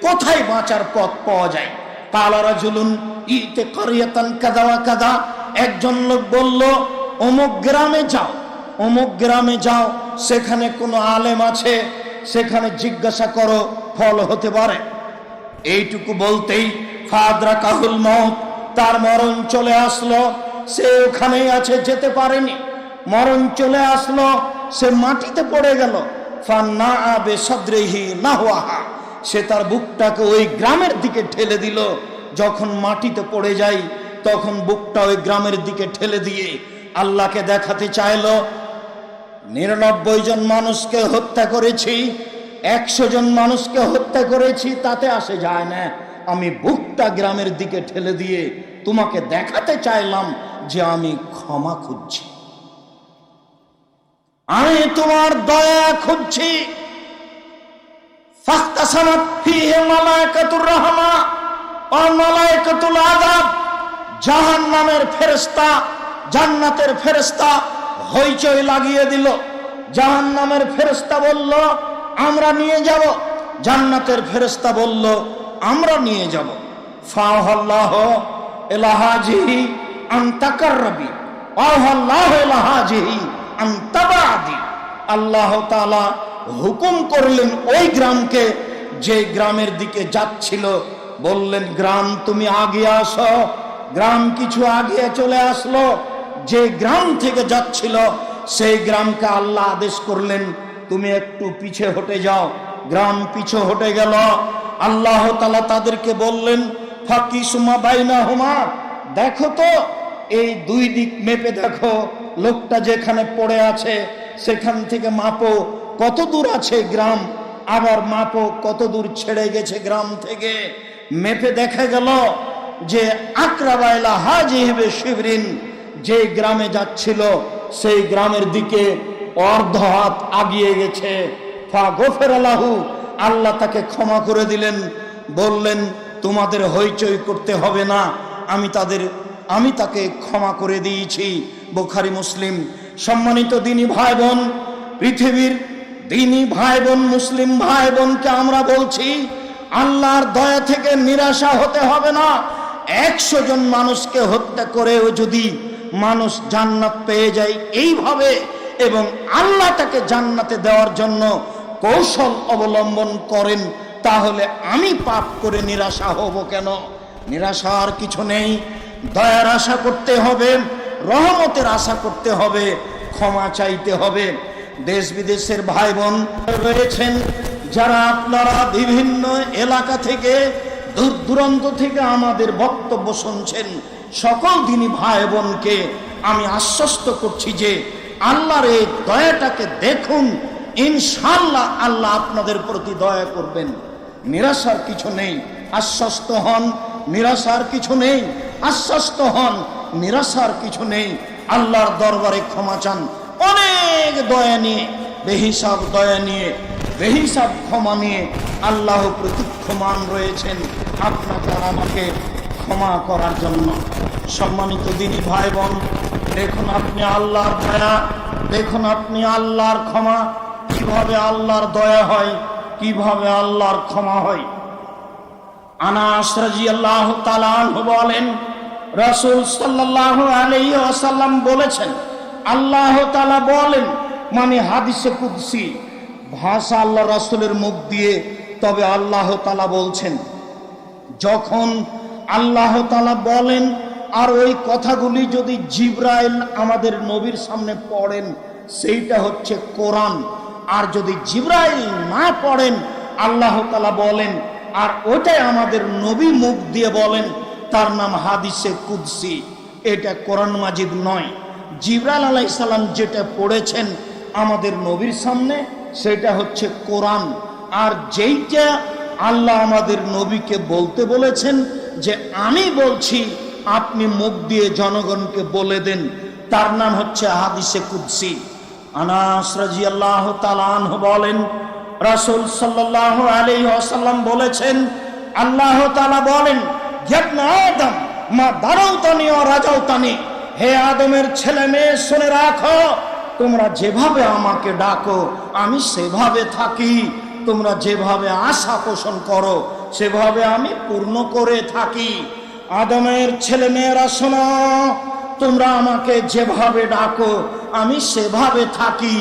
কোথায় বাঁচার পথ পাওয়া যায়। কালা রাজুলুন ইতে কারিয়াতান কাযা ওয়া কাযা, একজন লোক বলল অমুক গ্রামে যাও, অমুক গ্রামে যাও, সেখানে কোনো আলেম আছে, সেখানে জিজ্ঞাসা করো, ফল হতে পারে। এইটুকু বলতেই ফাদরাকাহুল মউত, তার মরণ চলে আসলো। সে ওখানেই আছে, যেতে পারেনি, মরণ চলে আসলো, সে মাটিতে পড়ে গেল। ফান্নাআ বিসাদরিহি নাহওয়াহা, সে তার বুকটাকে ওই গ্রামের দিকে ঠেলে দিল। যখন মাটিতে পড়ে যায় তখন বুকটা ওই গ্রামের দিকে ঠেলে দিয়ে আল্লাহকে দেখাতে চাইলো, 99 জন মানুষকে হত্যা করেছি, 100 জন মানুষকে হত্যা করেছি, তাতে আসে যায় না। আমি বুকটা গ্রামের দিকে ঠেলে দিয়ে তোমাকে দেখাতে চাইলাম যে আমি ক্ষমা খুঁজছি, আমি তোমার দয়া খুঁজছি। ফাখতাসামাত ফীহি মালায়েকাতুর রাহমা ওয়া মালায়েকাতুল আযাব, জাহান্নামের ফেরেশতা জান্নাতের ফেরেশতা হইচই লাগিয়ে দিল। জাহান্নামের ফেরেশতা বলল আমরা নিয়ে যাব, জান্নাতের ফেরেশতা বলল আমরা নিয়ে যাব। ফাআল্লাহু ইলাহাজিহি আনতাকাররাবি ওয়াল্লাহু ইলাহাজিহি আনতাবাদি, আল্লাহ তাআলা হুকুম করলেন ওই গ্রামকে, যে গ্রামের দিকে যাচ্ছিল, বললেন গ্রাম তুমি আগে আসো। গ্রাম কিছু আগে চলে আসলো। যে গ্রাম থেকে যাচ্ছিল সেই গ্রামকে আল্লাহ আদেশ করলেন তুমি একটু পিছে হটে যাও। গ্রাম পিছে হটে গেল। আল্লাহ তাআলা তাদেরকে বললেন ফাকিসুমা বাইনাহুমা, দেখো তো এই দুই দিক মেপে দেখো, লোকটা যেখানে পড়ে আছে সেখান থেকে মাপো কত দূর আছে গ্রাম, আবার মাপো কত দূর ছেড়ে গেছে গ্রাম থেকে। মেপে দেখা গেল যে আকরাবা ইলা হাজিহি বিশিবরিন, যে গ্রামে যাচ্ছিল সেই গ্রামের দিকে অর্ধ হাত আগিয়ে গেছে। ফাগফিরা লাহু, আল্লাহ তাকে ক্ষমা করে দিলেন, বললেন তোমাদের হইচই করতে হবে না, আমি তাকে ক্ষমা করে দিয়েছি। বুখারী মুসলিম। সম্মানিত দিনী ভাই বোন, পৃথিবীর দিনী ভাই বোন, মুসলিম ভাই বোনকে আমরা বলছি আল্লাহর দয়া থেকে নিরাশা হতে হবে না। 100 জন মানুষকে হত্যা করেও যদি মানুষ জান্নাত পেয়ে যায় এইভাবে, এবং আল্লাহ তাকে জান্নাতে দেওয়ার জন্য কৌশল অবলম্বন করেন, তাহলে আমি পাপ করে নিরাশা হব কেন? নিরাশার কিছু নেই। দয়ার আশা করতে হবে, রহমতের আশা করতে হবে, ক্ষমা চাইতে হবে। দেশ বিদেশের ভাই বোন রয়েছেন যারা আপনারা বিভিন্ন এলাকা থেকে, দূর দূরান্ত থেকে আমাদের বক্তব্য শুনছেন, সকল দিনী ভাই বোনকে আমি আশ্বস্ত করছি যে আল্লাহর এই দয়াটাকে দেখুন, ইনশাআল্লাহ আল্লাহ আপনাদের প্রতি দয়া করবেন। নিরাশার কিছু নেই, আশ্বস্ত হন। নিরাশার কিছু নেই, আশ্বস্ত হন। নিরাশার কিছু নেই। আল্লাহর দরবারে ক্ষমা চান, অনেক দয়া নিয়ে, বেহিসাব দয়া নিয়ে, বেহিসাব ক্ষমা নিয়ে আল্লাহ প্রতীক্ষমান রয়েছেন আপনাকে আর আমাকে ক্ষমা করার জন্য। সম্মানিত দিনী ভাই বোন, দেখুন আপনি আল্লাহর দয়া, দেখুন আপনি আল্লাহর ক্ষমা, কিভাবে আল্লাহর দয়া হয়, কিভাবে আল্লাহর ক্ষমা হয়। আনাস রাদিয়াল্লাহু তাআলা আনহু বলেন রাসূল সাল্লাল্লাহু আলাইহি ওয়াসাল্লাম বলেছেন, আল্লাহ তাআলা বলেন, মানে হাদিসে কুদসি, ভাষা আল্লাহ রাসূলের মুখ দিয়ে, তবে আল্লাহ তাআলা বলছেন। যখন আল্লাহ তাআলা বলেন আর ওই কথাগুলি যদি জিবরাইল আমাদের নবীর সামনে পড়েন, সেইটা হচ্ছে কোরআন। আর যদি জিবরাইল না পড়েন, আল্লাহ তাআলা বলেন আর ওটাই আমাদের নবী মুখ দিয়ে বলেন, তার নাম হাদিসে কুদসি। এটা কোরআন মাজিদ নয়। জিবরাইল আলাইহিস সালাম যেটা পড়েছেন আমাদের নবীর সামনে, সেটা হচ্ছে কোরআন। আর যেইটা আল্লাহ আমাদের নবীকে বলতে বলেছেন যে আমি বলছি, আপনি মুখ দিয়ে জনগণকে বলে দেন। তার নাম হচ্ছে হাদিসে কুদসি। আনাস রাদিয়াল্লাহু তাআলা আনহু বলেন, রাসূল সাল্লাল্লাহু আলাইহি ওয়াসাল্লাম বলেছেন, আল্লাহ তাআলা বলেন, ইবনে আদম মা দারাউতানি ওয়া রাজাউতানি, হে আদমের ছেলে মেয়ে শুনে রাখো, তোমরা যেভাবে আমাকে ডাকো আমি সেভাবে থাকি, তোমরা যেভাবে আশা পোষণ করো সেভাবে আমি পূর্ণ করে থাকি। আদমের ছেলে মেয়েরা শোনো, তোমরা আমাকে যেভাবে ডাকো আমি সেভাবে থাকি,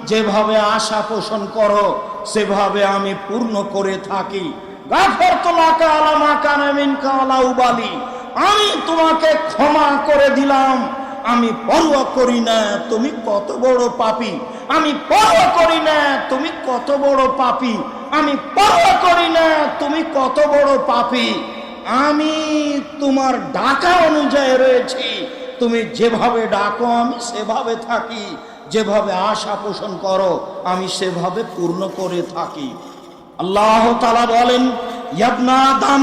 যেভাবে আশা পোষণ করো সেভাবে আমি পূর্ণ করে থাকি। গাফারতু লাকা আলা মা কানা মিনকা ওয়ালা উবালি, আমি তোমাকে ক্ষমা করে দিলাম, আমি পরোয়া করি না তুমি কত বড় পাপী, আমি পরোয়া করি না তুমি কত বড় পাপী, আমি পরোয়া করি না তুমি কত বড় পাপী। আমি তোমার ডাকা অনুযায়ী রয়েছি, তুমি যেভাবে ডাকো আমি সেভাবে থাকি, যেভাবে আশা পোষণ করো আমি সেভাবে পূর্ণ করে থাকি। আল্লাহ তাআলা বলেন, ইবনা আদম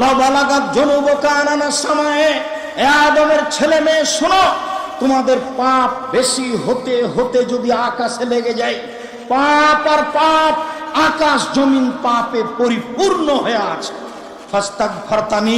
লা বালাগাত যুনুবুকা আনানাস সামায়ে, এ আদমের ছেলে মেয়ে শোনো, তোমাদের পাপ বেশি হতে হতে যদি আকাশে লেগে যায়, পাপ আর পাপ, আকাশ জমিন পাপে পরিপূর্ণ হয়ে আছে, ফাস্তাগফারতানি,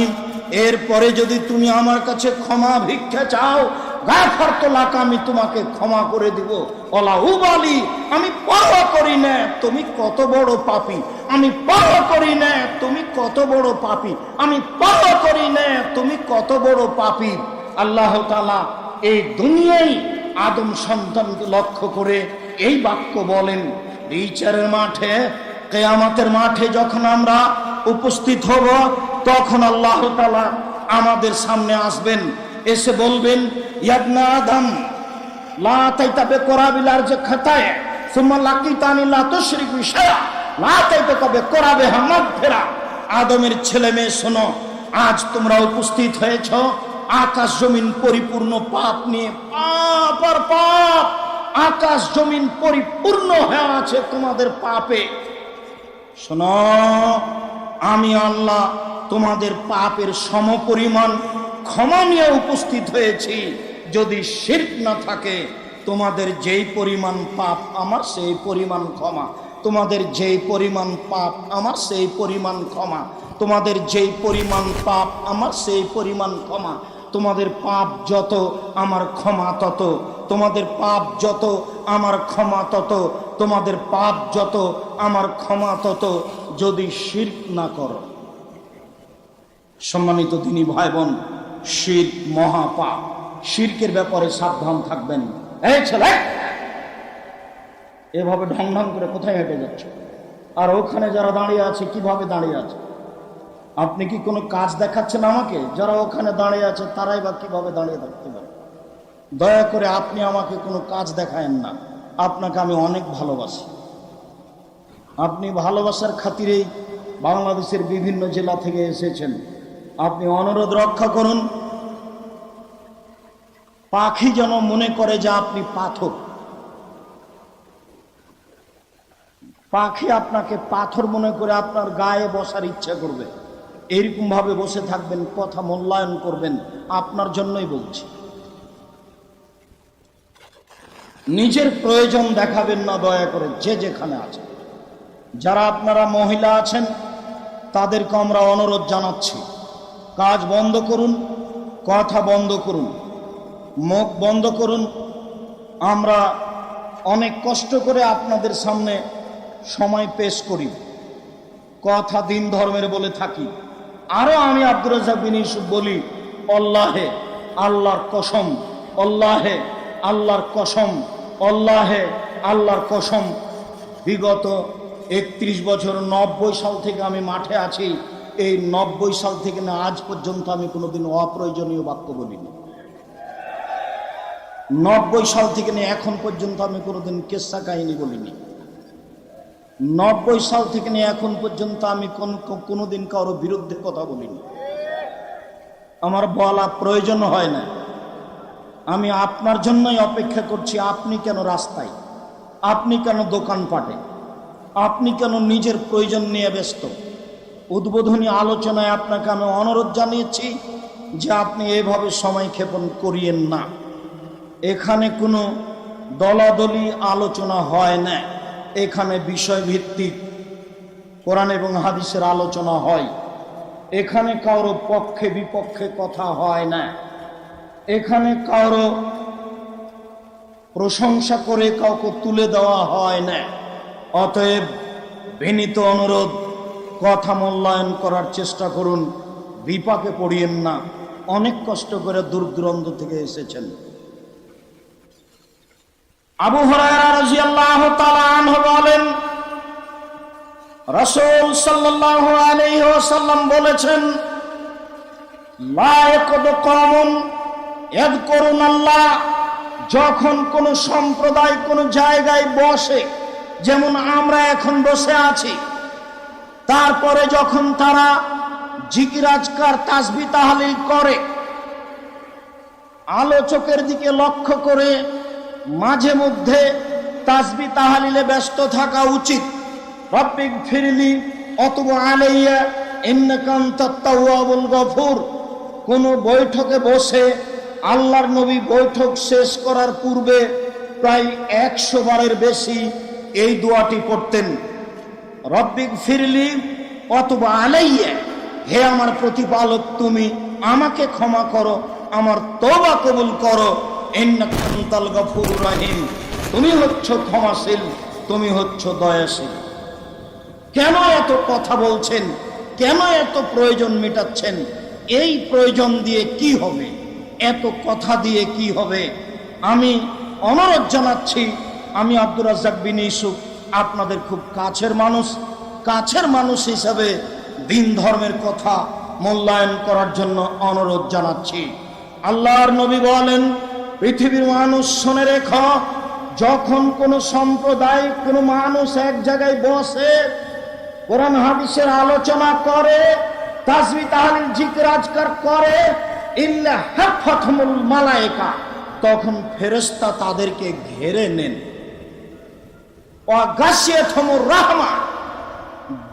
এরপরে যদি তুমি আমার কাছে ক্ষমা ভিক্ষা চাও, গাফারতু লাকা, আমি তোমাকে ক্ষমা করে দিব, ওয়ালা উবালি, আমি পরোয়া করি না তুমি কত বড় পাপী, আমি পরোয়া করি না তুমি কত বড় পাপী, আমি পরোয়া করি না তুমি কত বড় পাপী। আল্লাহ তাআলা এই দুনিয়ায় আদম সন্তানকে লক্ষ্য করে এই বাক্য বলেন। বিচারের মাঠে, কিয়ামতের মাঠে যখন আমরা উপস্থিত হব, তখন আল্লাহ তাআলা আমাদের সামনে আসবেন, এসে বলবেন, ইবনা আদম লা তাইতাবে করাবিল আরজি খাতায়ে সুম্মা লাকিতানি লা তুশরিক বি শাইআ লা তাইতাবে করাবে মাগফিরা। আদমের ছেলে মেয়ে শোনো, আজ তোমরা উপস্থিত হয়েছ আকাশ জমিন পরিপূর্ণ পাপ নিয়ে, পাপ আর পাপ, আকাশ জমিন পরিপূর্ণ হয়ে আছে তোমাদের পাপে। শোনো, আমি আল্লাহ তোমাদের পাপের সমপরিমাণ ক্ষমা নিয়ে উপস্থিত হয়েছি। যদি শিরক না থাকে, তোমাদের যেই পরিমাণ পাপ আমার সেই পরিমাণ ক্ষমা, তোমাদের যেই পরিমাণ পাপ আমার সেই পরিমাণ ক্ষমা, তোমাদের যেই পরিমাণ পাপ আমার সেই পরিমাণ ক্ষমা, তোমাদের পাপ যত আমার ক্ষমা তত, তোমাদের পাপ যত আমার ক্ষমা তত, তোমাদের পাপ যত আমার ক্ষমা তত, যদি শিরক না করো। সম্মানিত দিনী ভাই বোন, শিরক মহাপাপ, শিরকের ব্যাপারে সাবধান থাকবেন। এই ছেলে, এভাবে ঢং ঢং করে কোথায় হেঁটে যাচ্ছে? আর ওখানে যারা দাঁড়িয়ে আছে কিভাবে দাঁড়িয়ে আছে? আপনি কি কোনো কাজ দেখাচ্ছেন আমাকে? যারা ওখানে দাঁড়িয়ে আছে তারাই বা কিভাবে দাঁড়িয়ে থাকতে পারে? দয়া করে আপনি আমাকে কোনো কাজ দেখায়েন না, আপনাকে আমি অনেক ভালোবাসি। আপনি ভালোবাসার খাতিরেই বাংলাদেশের বিভিন্ন জেলা থেকে এসেছেন। আপনি অনুরোধ রক্ষা করুন, পাখি যেন মনে করে যে আপনি পাথর। পাখি আপনাকে পাথর মনে করে আপনার গায়ে বসার ইচ্ছা করবে, এরকম ভাবে বসে থাকবেন, কথা মূল্যায়ন করবেন। আপনার জন্যই বলছি, নিজের প্রয়োজন দেখাবেন না দয়া করে, যে যেখানে আছে। যারা আপনারা মহিলা আছেন তাদেরকে আমরা অনুরোধ জানাচ্ছি, কাজ বন্ধ করুন, কথা বন্ধ করুন, মুখ বন্ধ করুন। আমরা অনেক কষ্ট করে আপনাদের সামনে সময় পেশ করি, কথা দিন ধর্মের বলে থাকি। আরো আমি আব্দুর রাজ্জাক বিন ইউসুফ বলি, আল্লাহে আল্লাহর কসম, আল্লাহে আল্লাহর কসম, আল্লাহে আল্লাহর কসম, বিগত 31 বছর 90 সাল থেকে আমি মাঠে আছি। এই 90 সাল থেকে না আজ পর্যন্ত আমি কোনোদিন অপ্রয়োজনীয় বাক্য বলিনি। 90 সাল থেকে নিয়ে এখন পর্যন্ত আমি কোনোদিন কিস্সা কাহিনী বলিনি। 90 সাল থেকে নিয়ে এখন পর্যন্ত আমি কোনোদিন কারো বিরুদ্ধে কথা বলিনি। আমার বলা প্রয়োজন হয় না। আমি আপনার জন্যই অপেক্ষা করছি। আপনি কেন রাস্তায়, আপনি কেন দোকানপাটে, আপনি কেন নিজের প্রয়োজন নিয়ে ব্যস্ত? উদ্বোধনী আলোচনায় আপনাকে আমি অনুরোধ জানিয়েছি যে আপনি এভাবে সময় ক্ষেপণ করিয়েন না। এখানে কোনো দলাদলি আলোচনা হয় না, এখানে বিষয়ভিত্তিক কোরআন এবং হাদিসের আলোচনা হয়। এখানে কারো পক্ষে বিপক্ষে কথা হয় না, এখানে কারো প্রশংসা করে কাউকে তুলে দেওয়া হয় না। অতএব বিনীত অনুরোধ, কথা মূল্যায়ন করার চেষ্টা করুন, বিপাকে পড়িয়েন না। অনেক কষ্ট করে দূর দূরান্ত থেকে এসেছেন। আবু হুরায়রা রাদিয়াল্লাহু তাআলা আনহু বলেন, রাসূল সাল্লাল্লাহু আলাইহি ওয়াসাল্লাম বলেছেন, লা ইয়াকুদু কওমুন ইয়াযকুরুনাল্লাহ, যখন কোন সম্প্রদায় কোন জায়গায় বসে, যেমন আমরা এখন বসে আছি, তারপরে যখন তারা জিকির আজকার তাসবিহ তাহলিল করে, আলোচকের দিকে লক্ষ্য করে মাঝে মধ্যে তাসবিহ তাহলিলে ব্যস্ত থাকা উচিত। রব্বিক ফিরলি অতুব আলাইয়া ইন্নাকা আনতাত তাওয়াবুল গফুর। কোন বৈঠকে বসে আল্লাহর নবী বৈঠক শেষ করার পূর্বে প্রায় 100 বারের বেশি এই দোয়াটি পড়তেন, রব্বিক ফিরলি অতুব আলাইয়া, হে আমার প্রতিপালক তুমি আমাকে ক্ষমা করো, আমার তওবা কবুল করো, ইন্নাকা আনতাল গফুরুর রহিম, তুমি হচ্ছ ক্ষমাশীল, তুমি হচ্ছ দয়াশীল। কেন এত কথা বলছেন, কেন এত প্রয়োজন মেটাচ্ছেন? এই প্রয়োজন দিয়ে কি হবে, এত কথা দিয়ে কি হবে? আমি অনুরোধ জানাচ্ছি, আমি আব্দুর রাজ্জাক বিন ইউসুফ আপনাদের খুব কাছের মানুষ হিসাবে দিন ধর্মের কথা মূল্যায়ন করার জন্য অনুরোধ জানাচ্ছি। আল্লাহর নবী বলেন, পৃথিবীর মানুষ শুনে রেখো, যখন কোন সম্প্রদায় কোন মানুষ এক জায়গায় বসে কোরআন হাদিসের আলোচনা করে, তাসবিহ তাহলিল জিকির আজকার করে, ইল্লা হাফাতহুমুল মালায়েকা, তখন ফেরেশতা তাদেরকে ঘিরে নেন। ওয়া গাশিয়াতহুমুর রাহমা,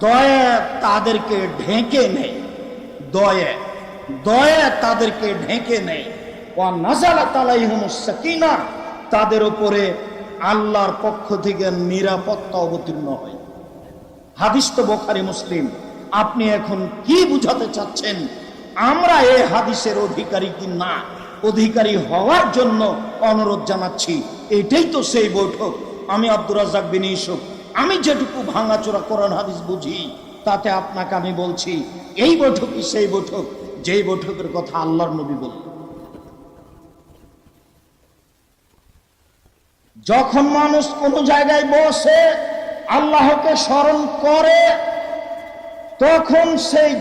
দয়া তাদেরকে ঢেকে নেয়, দয়া তাদেরকে ঢেকে নেয়। ওয়া নাযালাত আলাইহিমুস সাকিনা, তাদের উপরে আল্লাহর পক্ষ থেকে নিরাপত্তা অবতীর্ণ হয়। হাদিস তো বুখারী মুসলিম। আপনি এখন কি বুঝাতে চাচ্ছেন? আমরা এই হাদিসের অধিকারী কি না, অধিকারী হওয়ার জন্য অনুরোধ জানাচ্ছি। এটাই তো সেই বৈঠক। আমি আব্দুর রাজ্জাক বিন ইউসুফ, আমি যেটুকু ভাঙাচোরা কোরআন হাদিস বুঝি, তাতে আপনাকে আমি বলছি, এই বৈঠকই সেই বৈঠক যেই বৈঠকের কথা আল্লাহর নবী বললেন। যখন মানুষ কোন জায়গায় বসে আল্লাহকে স্মরণ করে, তখন সেই